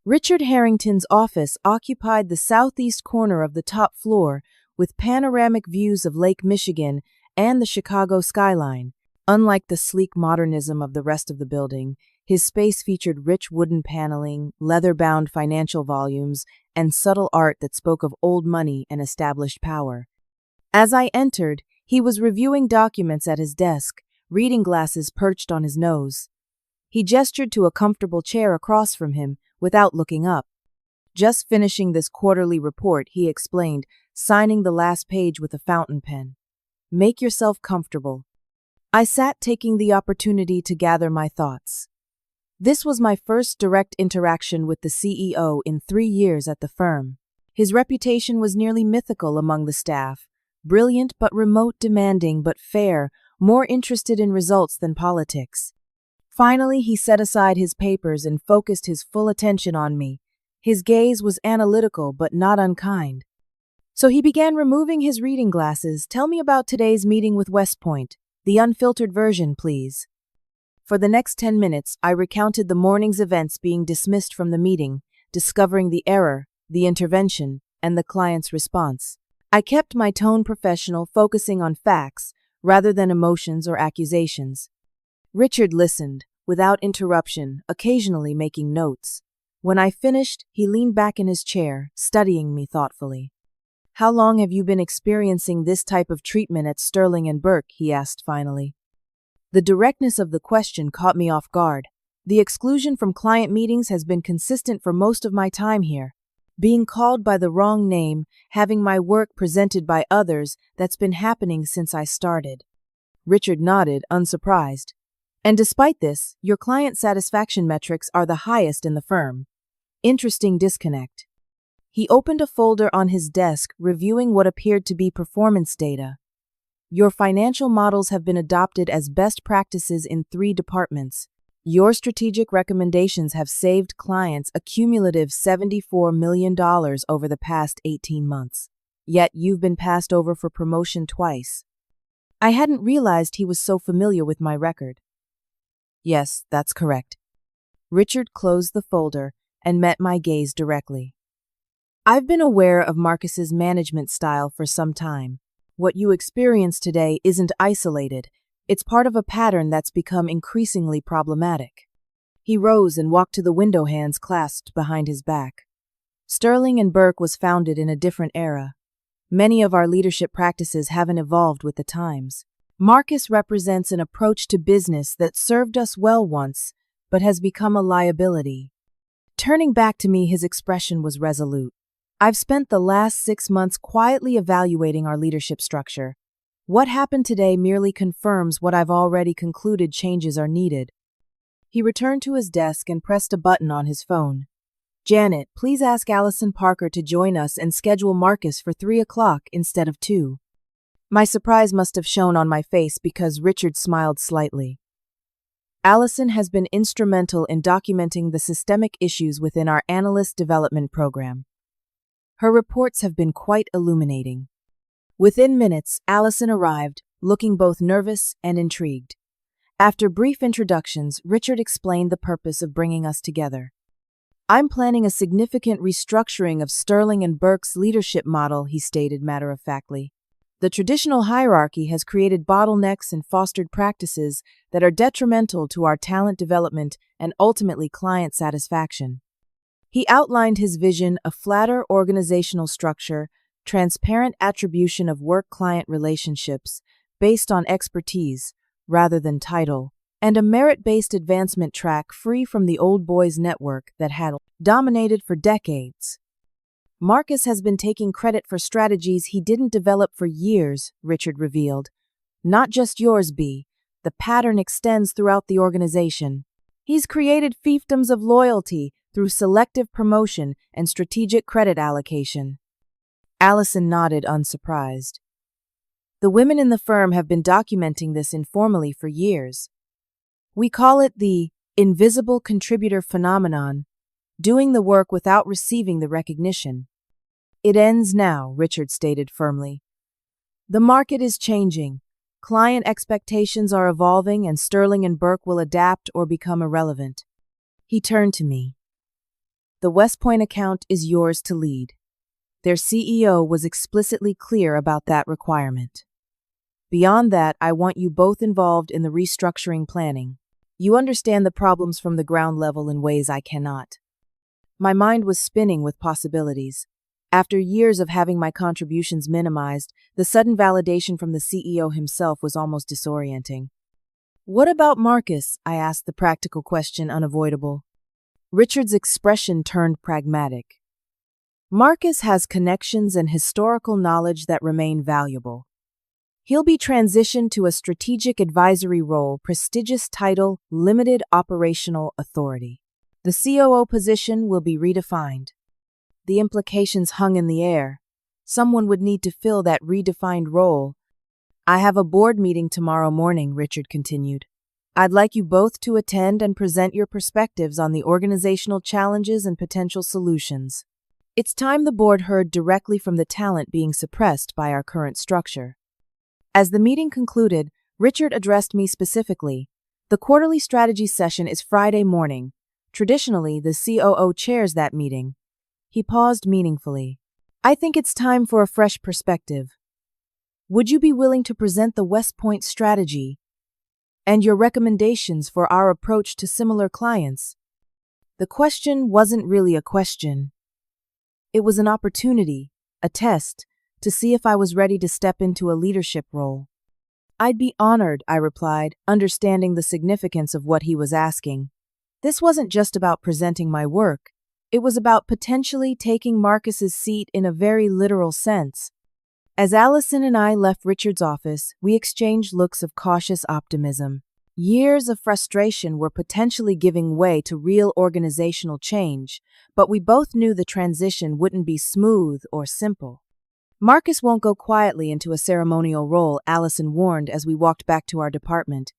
Richard Harrington's office occupied the southeast corner of the top floor with panoramic views of Lake Michigan and the Chicago skyline. Unlike the sleek modernism of the rest of the building, his space featured rich wooden paneling, leather-bound financial volumes, and subtle art that spoke of old money and established power. As I entered, he was reviewing documents at his desk, reading glasses perched on his nose. He gestured to a comfortable chair across from him without looking up. Just finishing this quarterly report, he explained, signing the last page with a fountain pen. Make yourself comfortable. I sat, taking the opportunity to gather my thoughts. This was my first direct interaction with the CEO in 3 years at the firm. His reputation was nearly mythical among the staff. Brilliant but remote, demanding but fair, more interested in results than politics. Finally, he set aside his papers and focused his full attention on me. His gaze was analytical but not unkind. So he began removing his reading glasses. Tell me about today's meeting with West Point. The unfiltered version, please. For the next 10 minutes, I recounted the morning's events, being dismissed from the meeting, discovering the error, the intervention, and the client's response. I kept my tone professional, focusing on facts rather than emotions or accusations. Richard listened, without interruption, occasionally making notes. When I finished, he leaned back in his chair, studying me thoughtfully. How long have you been experiencing this type of treatment at Sterling & Burke? He asked finally. The directness of the question caught me off guard. The exclusion from client meetings has been consistent for most of my time here. Being called by the wrong name, having my work presented by others, that's been happening since I started. Richard nodded, unsurprised. And despite this, your client satisfaction metrics are the highest in the firm. Interesting disconnect. He opened a folder on his desk, reviewing what appeared to be performance data. Your financial models have been adopted as best practices in 3 departments. Your strategic recommendations have saved clients a cumulative $74 million over the past 18 months. Yet you've been passed over for promotion twice. I hadn't realized he was so familiar with my record. Yes, that's correct. Richard closed the folder and met my gaze directly. I've been aware of Marcus's management style for some time. What you experience today isn't isolated. It's part of a pattern that's become increasingly problematic. He rose and walked to the window, hands clasped behind his back. Sterling and Burke was founded in a different era. Many of our leadership practices haven't evolved with the times. Marcus represents an approach to business that served us well once, but has become a liability. Turning back to me, his expression was resolute. I've spent the last 6 months quietly evaluating our leadership structure. What happened today merely confirms what I've already concluded: changes are needed. He returned to his desk and pressed a button on his phone. Janet, please ask Allison Parker to join us and schedule Marcus for 3 o'clock instead of 2. My surprise must have shown on my face because Richard smiled slightly. Allison has been instrumental in documenting the systemic issues within our analyst development program. Her reports have been quite illuminating. Within minutes, Allison arrived, looking both nervous and intrigued. After brief introductions, Richard explained the purpose of bringing us together. I'm planning a significant restructuring of Sterling and Burke's leadership model, he stated matter-of-factly. The traditional hierarchy has created bottlenecks and fostered practices that are detrimental to our talent development and ultimately client satisfaction. He outlined his vision: a flatter organizational structure, transparent attribution of work-client relationships based on expertise rather than title, and a merit-based advancement track free from the old boys network that had dominated for decades. Marcus has been taking credit for strategies he didn't develop for years, Richard revealed. Not just yours, B. The pattern extends throughout the organization. He's created fiefdoms of loyalty through selective promotion and strategic credit allocation. Allison nodded, unsurprised. The women in the firm have been documenting this informally for years. We call it the invisible contributor phenomenon, doing the work without receiving the recognition. It ends now, Richard stated firmly. The market is changing. Client expectations are evolving, and Sterling and Burke will adapt or become irrelevant. He turned to me. The West Point account is yours to lead. Their CEO was explicitly clear about that requirement. Beyond that, I want you both involved in the restructuring planning. You understand the problems from the ground level in ways I cannot. My mind was spinning with possibilities. After years of having my contributions minimized, the sudden validation from the CEO himself was almost disorienting. What about Marcus? I asked, the practical question unavoidable. Richard's expression turned pragmatic. Marcus has connections and historical knowledge that remain valuable. He'll be transitioned to a strategic advisory role, prestigious title, limited operational authority. The COO position will be redefined. The implications hung in the air. Someone would need to fill that redefined role. I have a board meeting tomorrow morning, Richard continued. I'd like you both to attend and present your perspectives on the organizational challenges and potential solutions. It's time the board heard directly from the talent being suppressed by our current structure. As the meeting concluded, Richard addressed me specifically. The quarterly strategy session is Friday morning. Traditionally, the COO chairs that meeting. He paused meaningfully. I think it's time for a fresh perspective. Would you be willing to present the West Point strategy and your recommendations for our approach to similar clients? The question wasn't really a question. It was an opportunity, a test, to see if I was ready to step into a leadership role. I'd be honored, I replied, understanding the significance of what he was asking. This wasn't just about presenting my work. It was about potentially taking Marcus's seat in a very literal sense. As Allison and I left Richard's office, we exchanged looks of cautious optimism. Years of frustration were potentially giving way to real organizational change, but we both knew the transition wouldn't be smooth or simple. Marcus won't go quietly into a ceremonial role, Allison warned as we walked back to our department.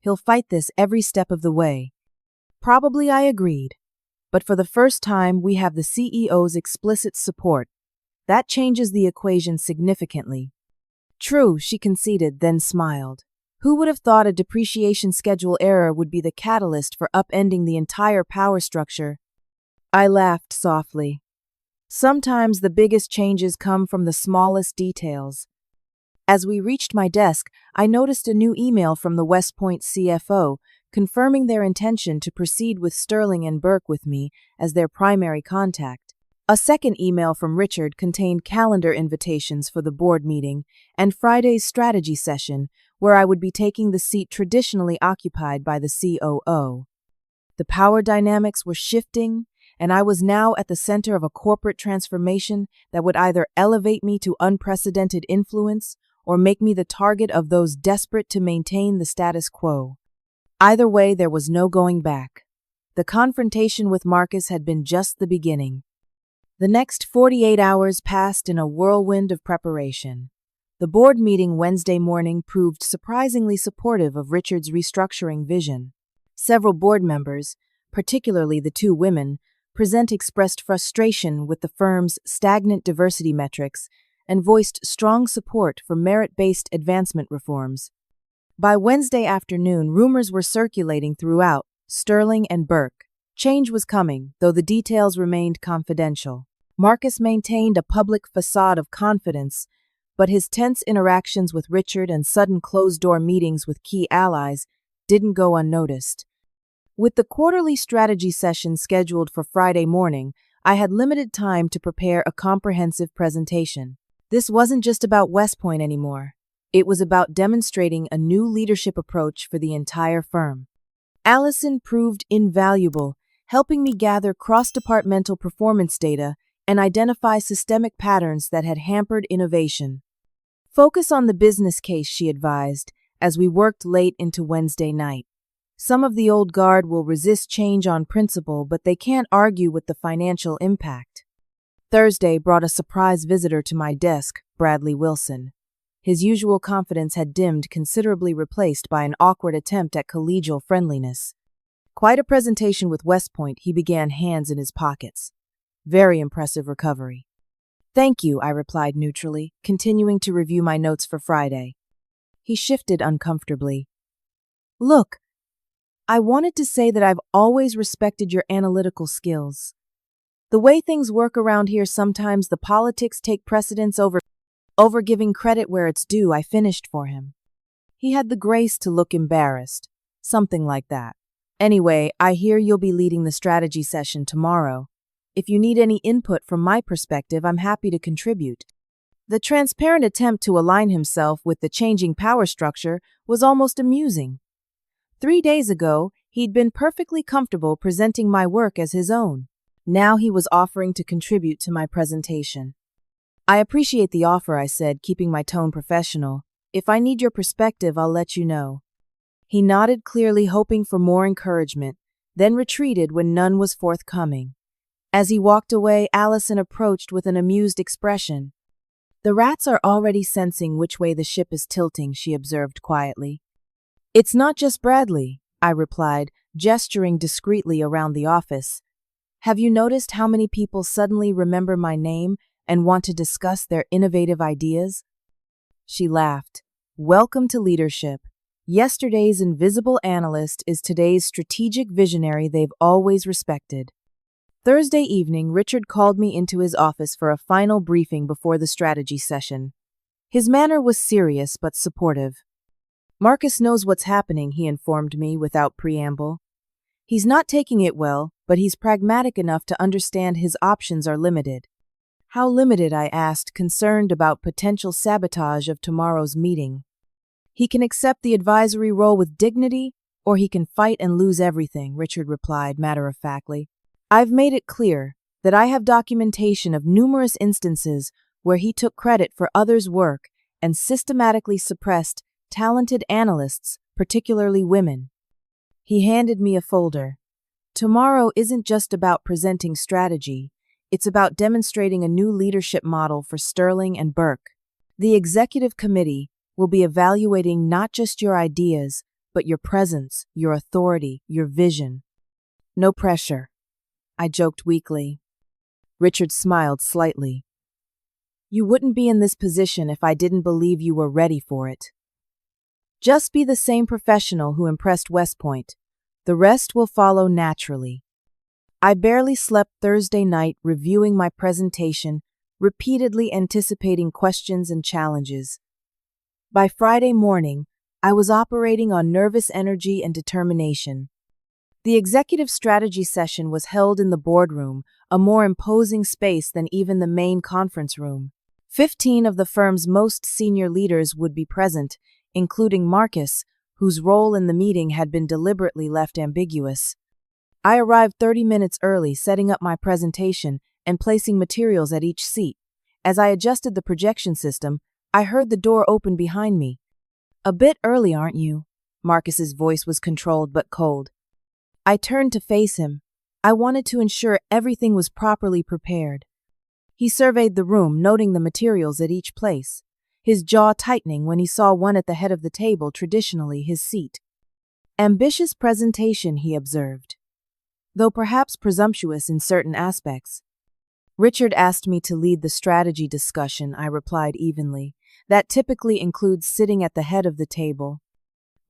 He'll fight this every step of the way. Probably, I agreed. But for the first time, we have the CEO's explicit support. That changes the equation significantly. True, she conceded, then smiled. Who would have thought a depreciation schedule error would be the catalyst for upending the entire power structure? I laughed softly. Sometimes the biggest changes come from the smallest details. As we reached my desk, I noticed a new email from the West Point CFO confirming their intention to proceed with Sterling and Burke with me as their primary contact. A second email from Richard contained calendar invitations for the board meeting and Friday's strategy session, where I would be taking the seat traditionally occupied by the COO. The power dynamics were shifting, and I was now at the center of a corporate transformation that would either elevate me to unprecedented influence or make me the target of those desperate to maintain the status quo. Either way, there was no going back. The confrontation with Marcus had been just the beginning. The next 48 hours passed in a whirlwind of preparation. The board meeting Wednesday morning proved surprisingly supportive of Richard's restructuring vision. Several board members, particularly the two women, expressed frustration with the firm's stagnant diversity metrics and voiced strong support for merit-based advancement reforms. By Wednesday afternoon, rumors were circulating throughout Sterling and Burke. Change was coming, though the details remained confidential. Marcus maintained a public facade of confidence, but his tense interactions with Richard and sudden closed-door meetings with key allies didn't go unnoticed. With the quarterly strategy session scheduled for Friday morning, I had limited time to prepare a comprehensive presentation. This wasn't just about West Point anymore. It was about demonstrating a new leadership approach for the entire firm. Allison proved invaluable, helping me gather cross-departmental performance data and identify systemic patterns that had hampered innovation. Focus on the business case, she advised, as we worked late into Wednesday night. Some of the old guard will resist change on principle, but they can't argue with the financial impact. Thursday brought a surprise visitor to my desk, Bradley Wilson. His usual confidence had dimmed, considerably replaced by an awkward attempt at collegial friendliness. Quite a presentation with West Point, he began, hands in his pockets. Very impressive recovery. Thank you, I replied neutrally, continuing to review my notes for Friday. He shifted uncomfortably. Look, I wanted to say that I've always respected your analytical skills. The way things work around here, sometimes the politics take precedence over giving credit where it's due. I finished for him. He had the grace to look embarrassed. Something like that. Anyway, I hear you'll be leading the strategy session tomorrow. If you need any input from my perspective, I'm happy to contribute. The transparent attempt to align himself with the changing power structure was almost amusing. 3 days ago, he'd been perfectly comfortable presenting my work as his own. Now he was offering to contribute to my presentation. I appreciate the offer, I said, keeping my tone professional. If I need your perspective, I'll let you know. He nodded, clearly hoping for more encouragement, then retreated when none was forthcoming. As he walked away, Allison approached with an amused expression. The rats are already sensing which way the ship is tilting, she observed quietly. It's not just Bradley, I replied, gesturing discreetly around the office. Have you noticed how many people suddenly remember my name and want to discuss their innovative ideas? She laughed. Welcome to leadership. Yesterday's invisible analyst is today's strategic visionary they've always respected. Thursday evening, Richard called me into his office for a final briefing before the strategy session. His manner was serious but supportive. Marcus knows what's happening, he informed me without preamble. He's not taking it well, but he's pragmatic enough to understand his options are limited. How limited, I asked, concerned about potential sabotage of tomorrow's meeting. He can accept the advisory role with dignity, or he can fight and lose everything, Richard replied matter-of-factly. I've made it clear that I have documentation of numerous instances where he took credit for others' work and systematically suppressed talented analysts, particularly women. He handed me a folder. Tomorrow isn't just about presenting strategy, it's about demonstrating a new leadership model for Sterling and Burke. The executive committee will be evaluating not just your ideas, but your presence, your authority, your vision. No pressure, I joked weakly. Richard smiled slightly. You wouldn't be in this position if I didn't believe you were ready for it. Just be the same professional who impressed West Point. The rest will follow naturally. I barely slept Thursday night reviewing my presentation, repeatedly anticipating questions and challenges. By Friday morning, I was operating on nervous energy and determination. The executive strategy session was held in the boardroom, a more imposing space than even the main conference room. 15 of the firm's most senior leaders would be present, including Marcus, whose role in the meeting had been deliberately left ambiguous. I arrived 30 minutes early, setting up my presentation and placing materials at each seat. As I adjusted the projection system, I heard the door open behind me. A bit early, aren't you? Marcus's voice was controlled but cold. I turned to face him. I wanted to ensure everything was properly prepared. He surveyed the room, noting the materials at each place, his jaw tightening when he saw one at the head of the table, traditionally his seat. Ambitious presentation, he observed, though perhaps presumptuous in certain aspects. Richard asked me to lead the strategy discussion, I replied evenly. That typically includes sitting at the head of the table.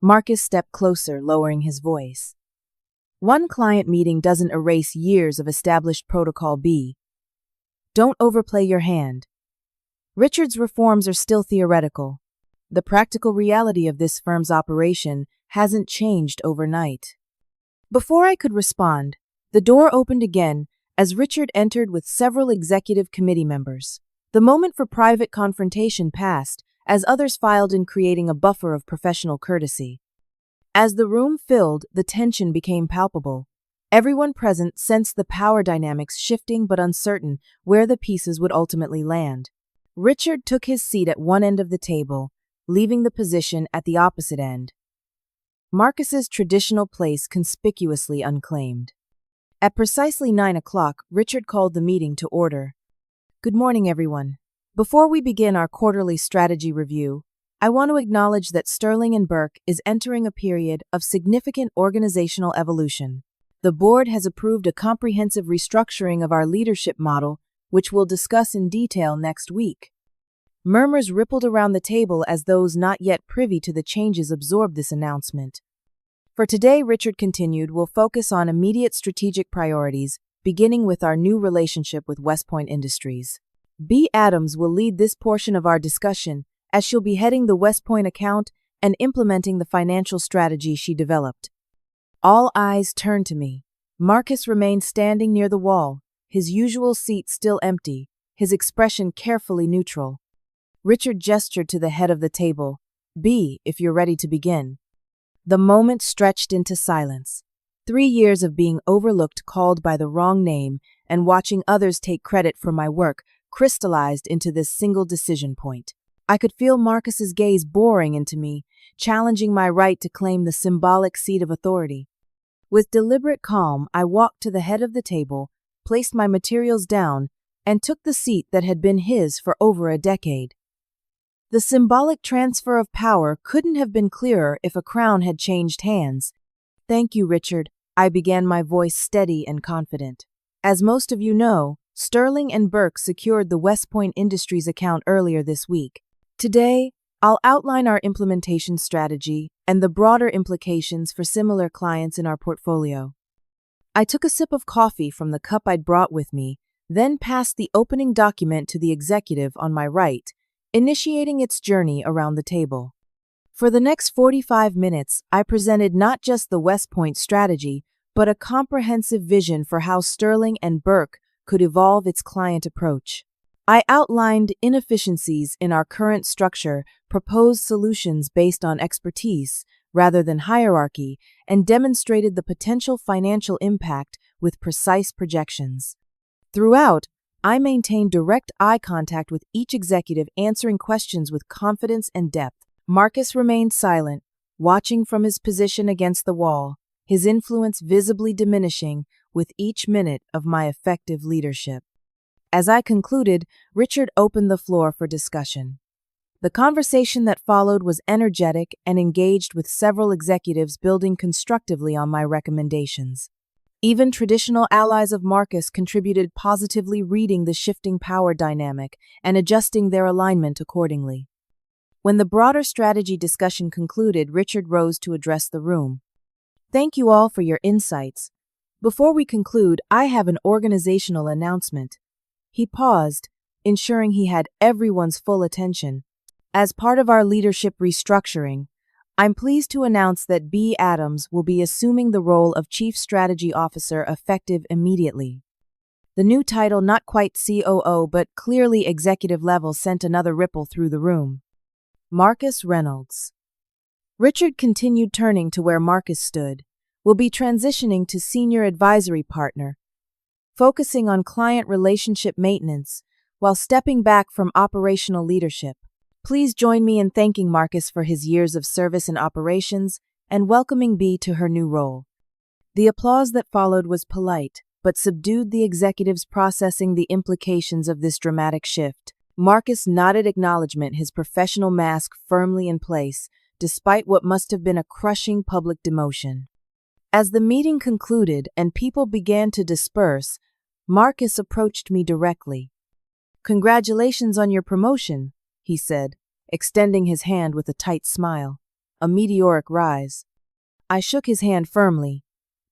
Marcus stepped closer, lowering his voice. One client meeting doesn't erase years of established protocol. B. Don't overplay your hand. Richard's reforms are still theoretical. The practical reality of this firm's operation hasn't changed overnight. Before I could respond, the door opened again as Richard entered with several executive committee members. The moment for private confrontation passed as others filed in, creating a buffer of professional courtesy. As the room filled, the tension became palpable. Everyone present sensed the power dynamics shifting but uncertain where the pieces would ultimately land. Richard took his seat at one end of the table, leaving the position at the opposite end. Marcus's traditional place conspicuously unclaimed. At precisely 9 o'clock, Richard called the meeting to order. Good morning, everyone. Before we begin our quarterly strategy review, I want to acknowledge that Sterling and Burke is entering a period of significant organizational evolution. The board has approved a comprehensive restructuring of our leadership model, which we'll discuss in detail next week. Murmurs rippled around the table as those not yet privy to the changes absorbed this announcement. For today, Richard continued, we'll focus on immediate strategic priorities, beginning with our new relationship with West Point Industries. B. Adams will lead this portion of our discussion, as she'll be heading the West Point account and implementing the financial strategy she developed. All eyes turned to me. Marcus remained standing near the wall, his usual seat still empty, his expression carefully neutral. Richard gestured to the head of the table. B, if you're ready to begin. The moment stretched into silence. 3 years of being overlooked, called by the wrong name, and watching others take credit for my work crystallized into this single decision point. I could feel Marcus's gaze boring into me, challenging my right to claim the symbolic seat of authority. With deliberate calm, I walked to the head of the table, placed my materials down, and took the seat that had been his for over a decade. The symbolic transfer of power couldn't have been clearer if a crown had changed hands. Thank you, Richard. I began, my voice steady and confident. As most of you know, Sterling and Burke secured the West Point Industries account earlier this week. Today, I'll outline our implementation strategy and the broader implications for similar clients in our portfolio. I took a sip of coffee from the cup I'd brought with me, then passed the opening document to the executive on my right, initiating its journey around the table. For the next 45 minutes, I presented not just the West Point strategy, but a comprehensive vision for how Sterling and Burke could evolve its client approach. I outlined inefficiencies in our current structure, proposed solutions based on expertise rather than hierarchy, and demonstrated the potential financial impact with precise projections. Throughout, I maintained direct eye contact with each executive, answering questions with confidence and depth. Marcus remained silent, watching from his position against the wall, his influence visibly diminishing with each minute of my effective leadership. As I concluded, Richard opened the floor for discussion. The conversation that followed was energetic and engaged, with several executives building constructively on my recommendations. Even traditional allies of Marcus contributed positively, reading the shifting power dynamic and adjusting their alignment accordingly. When the broader strategy discussion concluded, Richard rose to address the room. Thank you all for your insights. Before we conclude, I have an organizational announcement. He paused, ensuring he had everyone's full attention. As part of our leadership restructuring, I'm pleased to announce that B. Adams will be assuming the role of Chief Strategy Officer effective immediately. The new title, not quite COO but clearly executive level, sent another ripple through the room. Marcus Reynolds. Richard continued, turning to where Marcus stood. Will be transitioning to Senior Advisory Partner, focusing on client relationship maintenance while stepping back from operational leadership. Please join me in thanking Marcus for his years of service in operations and welcoming B to her new role. The applause that followed was polite, but subdued the executives processing the implications of this dramatic shift. Marcus nodded acknowledgement, his professional mask firmly in place, despite what must have been a crushing public demotion. As the meeting concluded and people began to disperse, Marcus approached me directly. "Congratulations on your promotion," he said, extending his hand with a tight smile, a meteoric rise. I shook his hand firmly.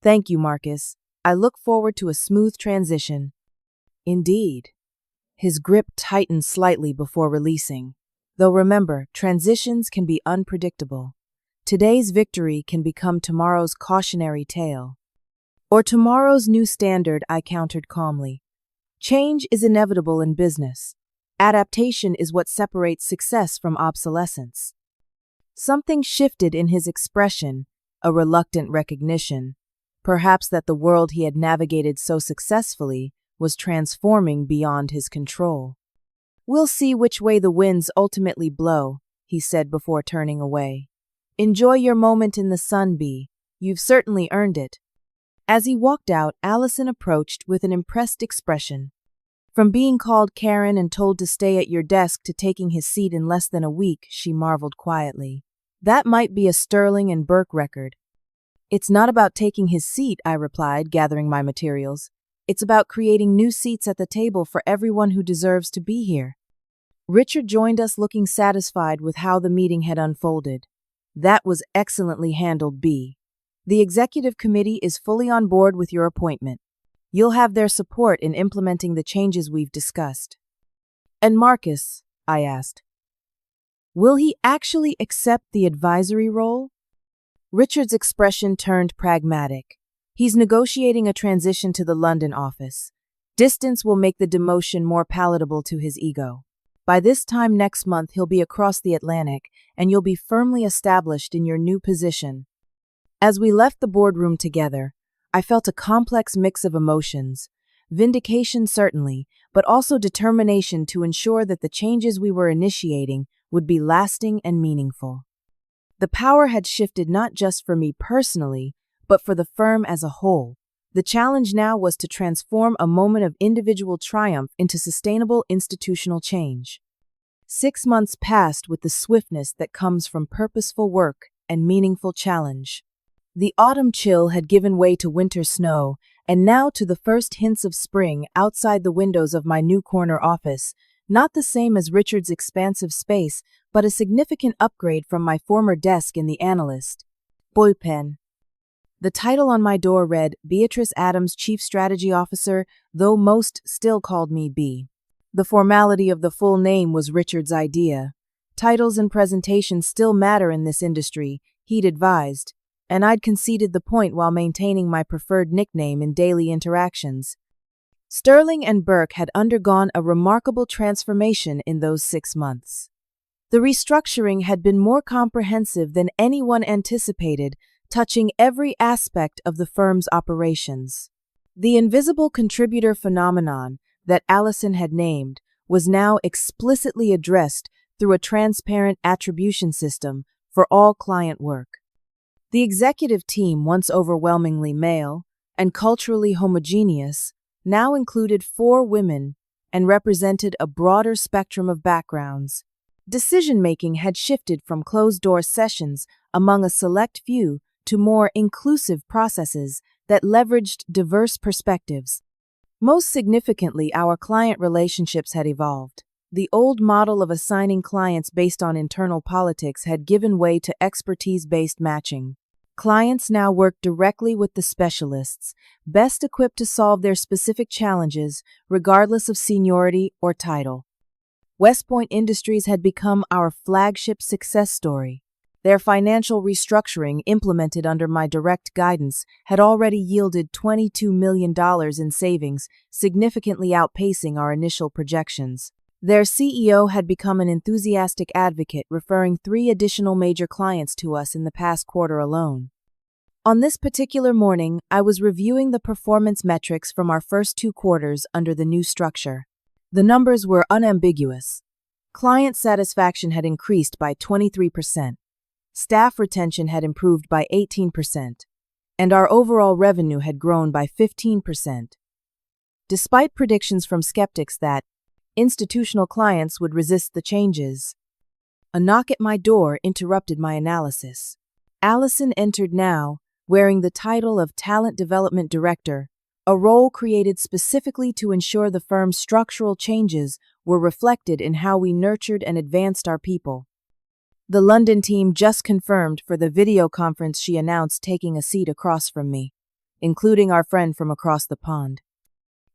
"Thank you, Marcus. I look forward to a smooth transition." "Indeed." His grip tightened slightly before releasing. Though remember, transitions can be unpredictable. Today's victory can become tomorrow's cautionary tale. Or tomorrow's new standard, I countered calmly. Change is inevitable in business. Adaptation is what separates success from obsolescence. Something shifted in his expression, a reluctant recognition, perhaps that the world he had navigated so successfully was transforming beyond his control. "We'll see which way the winds ultimately blow," he said before turning away. "Enjoy your moment in the sun, B. You've certainly earned it." As he walked out, Allison approached with an impressed expression. From being called Karen and told to stay at your desk to taking his seat in less than a week, she marveled quietly. That might be a Sterling and Burke record. "It's not about taking his seat," I replied, gathering my materials. "It's about creating new seats at the table for everyone who deserves to be here." Richard joined us, looking satisfied with how the meeting had unfolded. "That was excellently handled, B. The executive committee is fully on board with your appointment. You'll have their support in implementing the changes we've discussed." "And Marcus," I asked, "will he actually accept the advisory role?" Richard's expression turned pragmatic. "He's negotiating a transition to the London office. Distance will make the demotion more palatable to his ego. By this time next month, he'll be across the Atlantic, and you'll be firmly established in your new position." As we left the boardroom together, I felt a complex mix of emotions. Vindication, certainly, but also determination to ensure that the changes we were initiating would be lasting and meaningful. The power had shifted not just for me personally, but for the firm as a whole. The challenge now was to transform a moment of individual triumph into sustainable institutional change. 6 months passed with the swiftness that comes from purposeful work and meaningful challenge. The autumn chill had given way to winter snow, and now to the first hints of spring outside the windows of my new corner office, not the same as Richard's expansive space, but a significant upgrade from my former desk in the analyst bullpen. The title on my door read, Beatrice Adams, Chief Strategy Officer, though most still called me B. The formality of the full name was Richard's idea. Titles and presentations still matter in this industry, he'd advised, and I'd conceded the point while maintaining my preferred nickname in daily interactions. Sterling and Burke had undergone a remarkable transformation in those 6 months. The restructuring had been more comprehensive than anyone anticipated, touching every aspect of the firm's operations. The invisible contributor phenomenon that Allison had named was now explicitly addressed through a transparent attribution system for all client work. The executive team, once overwhelmingly male and culturally homogeneous, now included 4 women and represented a broader spectrum of backgrounds. Decision-making had shifted from closed-door sessions among a select few to more inclusive processes that leveraged diverse perspectives. Most significantly, our client relationships had evolved. The old model of assigning clients based on internal politics had given way to expertise-based matching. Clients now work directly with the specialists, best equipped to solve their specific challenges, regardless of seniority or title. Westpoint Industries had become our flagship success story. Their financial restructuring, implemented under my direct guidance, had already yielded $22 million in savings, significantly outpacing our initial projections. Their CEO had become an enthusiastic advocate, referring 3 additional major clients to us in the past quarter alone. On this particular morning, I was reviewing the performance metrics from our first 2 quarters under the new structure. The numbers were unambiguous. Client satisfaction had increased by 23%. Staff retention had improved by 18%, and our overall revenue had grown by 15%. Despite predictions from skeptics that institutional clients would resist the changes, a knock at my door interrupted my analysis. Allison entered now, wearing the title of Talent Development Director, a role created specifically to ensure the firm's structural changes were reflected in how we nurtured and advanced our people. The London team just confirmed for the video conference she announced, taking a seat across from me, including our friend from across the pond.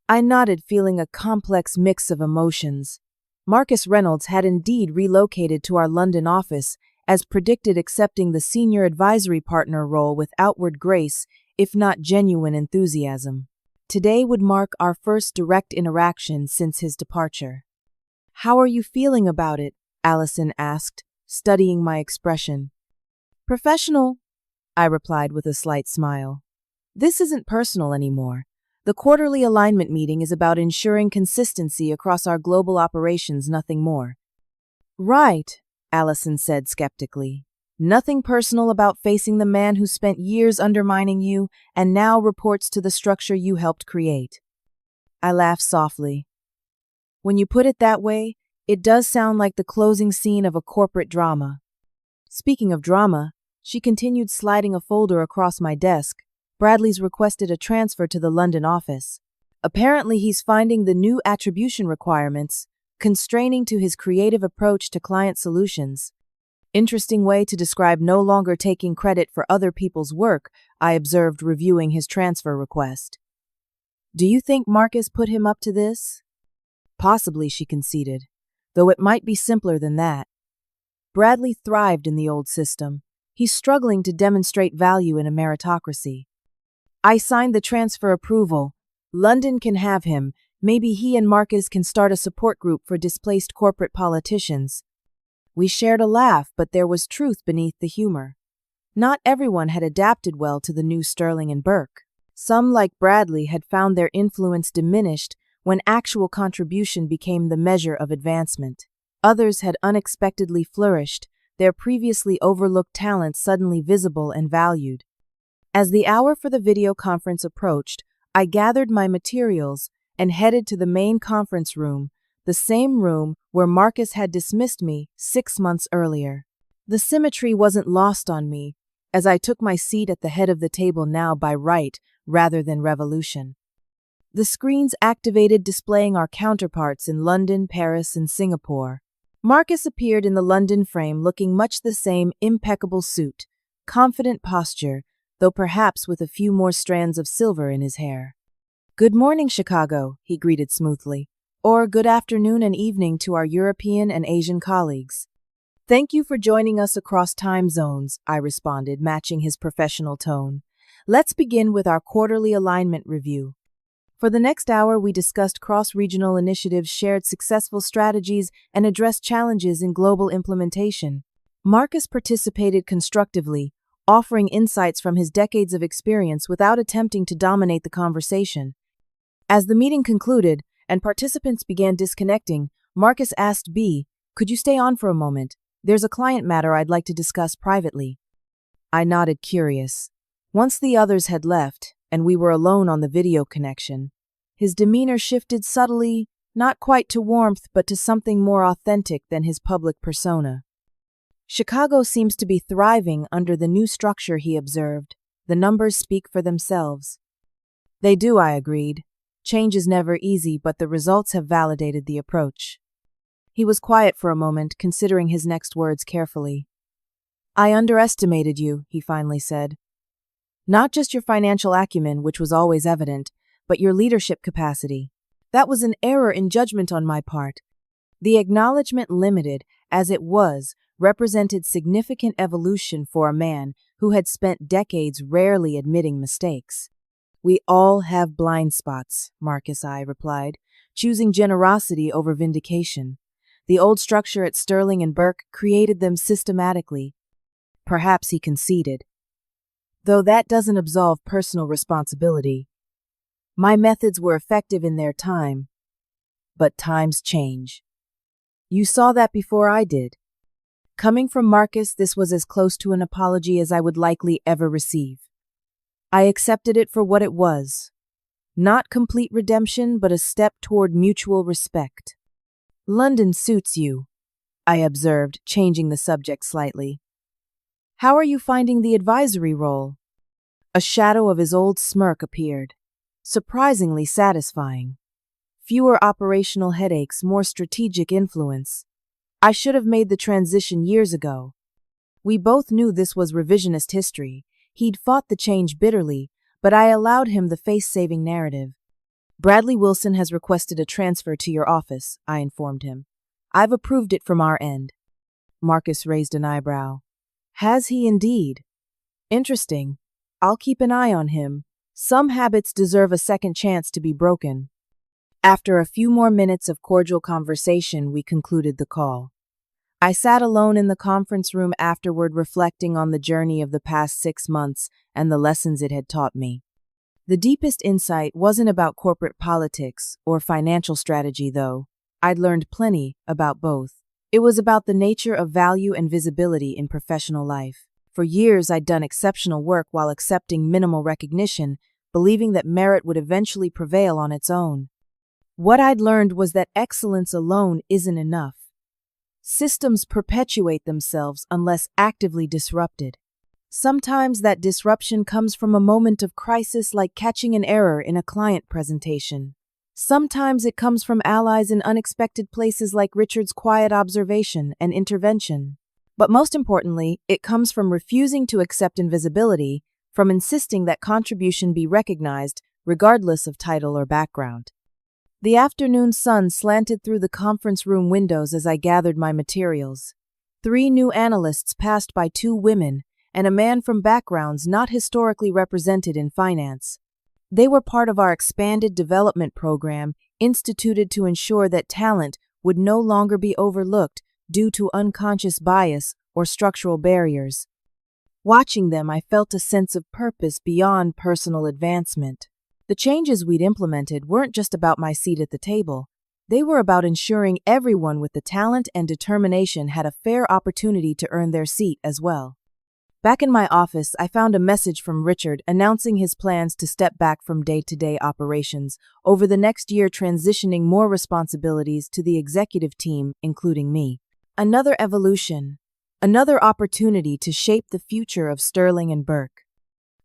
I nodded, feeling a complex mix of emotions. Marcus Reynolds had indeed relocated to our London office, as predicted, accepting the senior advisory partner role with outward grace, if not genuine enthusiasm. Today would mark our first direct interaction since his departure. "How are you feeling about it?" Allison asked, studying my expression. "Professional," I replied with a slight smile. "This isn't personal anymore. The quarterly alignment meeting is about ensuring consistency across our global operations, nothing more." "Right," Allison said skeptically. "Nothing personal about facing the man who spent years undermining you and now reports to the structure you helped create." I laughed softly. "When you put it that way, it does sound like the closing scene of a corporate drama." Speaking of drama, she continued, sliding a folder across my desk. "Bradley's requested a transfer to the London office. Apparently, he's finding the new attribution requirements constraining to his creative approach to client solutions." "Interesting way to describe no longer taking credit for other people's work," I observed, reviewing his transfer request. "Do you think Marcus put him up to this?" "Possibly," she conceded, "though it might be simpler than that. Bradley thrived in the old system. He's struggling to demonstrate value in a meritocracy." I signed the transfer approval. "London can have him. Maybe he and Marcus can start a support group for displaced corporate politicians." We shared a laugh, but there was truth beneath the humor. Not everyone had adapted well to the new Sterling and Burke. Some, like Bradley, had found their influence diminished when actual contribution became the measure of advancement. Others had unexpectedly flourished, their previously overlooked talents suddenly visible and valued. As the hour for the video conference approached, I gathered my materials and headed to the main conference room, the same room where Marcus had dismissed me 6 months earlier. The symmetry wasn't lost on me, as I took my seat at the head of the table now by right rather than revolution. The screens activated, displaying our counterparts in London, Paris, and Singapore. Marcus appeared in the London frame looking much the same, impeccable suit, confident posture, though perhaps with a few more strands of silver in his hair. "Good morning, Chicago," he greeted smoothly, "or good afternoon and evening to our European and Asian colleagues." "Thank you for joining us across time zones," I responded, matching his professional tone. "Let's begin with our quarterly alignment review." For the next hour, we discussed cross-regional initiatives, shared successful strategies, and addressed challenges in global implementation. Marcus participated constructively, offering insights from his decades of experience without attempting to dominate the conversation. As the meeting concluded and participants began disconnecting, Marcus asked B, "Could you stay on for a moment? There's a client matter I'd like to discuss privately." I nodded, curious. Once the others had left, and we were alone on the video connection, his demeanor shifted subtly, not quite to warmth, but to something more authentic than his public persona. "Chicago seems to be thriving under the new structure," he observed. "The numbers speak for themselves." "They do," I agreed. "Change is never easy, but the results have validated the approach." He was quiet for a moment, considering his next words carefully. "I underestimated you," he finally said. "Not just your financial acumen, which was always evident, but your leadership capacity. That was an error in judgment on my part." The acknowledgement, limited as it was, represented significant evolution for a man who had spent decades rarely admitting mistakes. "We all have blind spots," Marcus I replied, choosing generosity over vindication. "The old structure at Sterling and Burke created them systematically." Perhaps he conceded. "Though that doesn't absolve personal responsibility. My methods were effective in their time, but times change." "You saw that before I did." Coming from Marcus, this was as close to an apology as I would likely ever receive. I accepted it for what it was. Not complete redemption, but a step toward mutual respect. "London suits you," I observed, changing the subject slightly. "How are you finding the advisory role?" A shadow of his old smirk appeared. "Surprisingly satisfying. Fewer operational headaches, more strategic influence. I should have made the transition years ago." We both knew this was revisionist history. He'd fought the change bitterly, but I allowed him the face-saving narrative. "Bradley Wilson has requested a transfer to your office," I informed him. "I've approved it from our end." Marcus raised an eyebrow. "Has he indeed? Interesting. I'll keep an eye on him. Some habits deserve a second chance to be broken." After a few more minutes of cordial conversation, we concluded the call. I sat alone in the conference room afterward, reflecting on the journey of the past 6 months and the lessons it had taught me. The deepest insight wasn't about corporate politics or financial strategy, though. I'd learned plenty about both. It was about the nature of value and visibility in professional life. For years, I'd done exceptional work while accepting minimal recognition, believing that merit would eventually prevail on its own. What I'd learned was that excellence alone isn't enough. Systems perpetuate themselves unless actively disrupted. Sometimes that disruption comes from a moment of crisis, like catching an error in a client presentation. Sometimes it comes from allies in unexpected places, like Richard's quiet observation and intervention. But most importantly, it comes from refusing to accept invisibility, from insisting that contribution be recognized, regardless of title or background. The afternoon sun slanted through the conference room windows as I gathered my materials. 3 new analysts passed by 2 women, and a man from backgrounds not historically represented in finance. They were part of our expanded development program, instituted to ensure that talent would no longer be overlooked due to unconscious bias or structural barriers. Watching them, I felt a sense of purpose beyond personal advancement. The changes we'd implemented weren't just about my seat at the table. They were about ensuring everyone with the talent and determination had a fair opportunity to earn their seat as well. Back in my office, I found a message from Richard announcing his plans to step back from day-to-day operations over the next year, transitioning more responsibilities to the executive team, including me. Another evolution, another opportunity to shape the future of Sterling and Burke.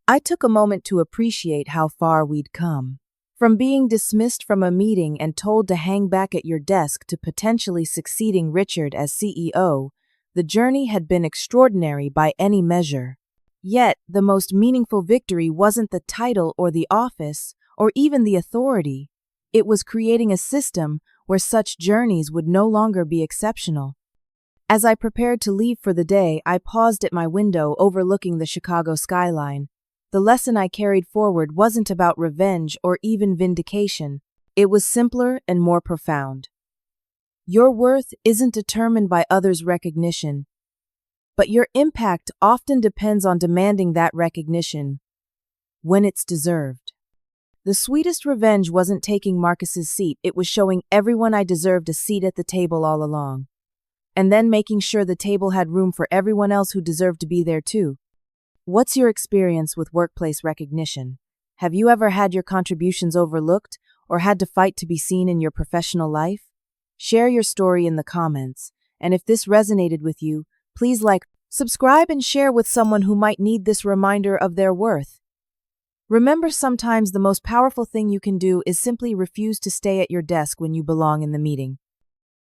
I took a moment to appreciate how far we'd come. From being dismissed from a meeting and told to hang back at your desk to potentially succeeding Richard as CEO, the journey had been extraordinary by any measure. Yet, the most meaningful victory wasn't the title or the office, or even the authority. It was creating a system where such journeys would no longer be exceptional. As I prepared to leave for the day, I paused at my window overlooking the Chicago skyline. The lesson I carried forward wasn't about revenge or even vindication. It was simpler and more profound. Your worth isn't determined by others' recognition. but your impact often depends on demanding that recognition when it's deserved. The sweetest revenge wasn't taking Marcus's seat, it was showing everyone I deserved a seat at the table all along. And then making sure the table had room for everyone else who deserved to be there too. What's your experience with workplace recognition? Have you ever had your contributions overlooked or had to fight to be seen in your professional life? Share your story in the comments, and if this resonated with you, please subscribe, and share with someone who might need this reminder of their worth. Remember, sometimes the most powerful thing you can do is simply refuse to stay at your desk when you belong in the meeting.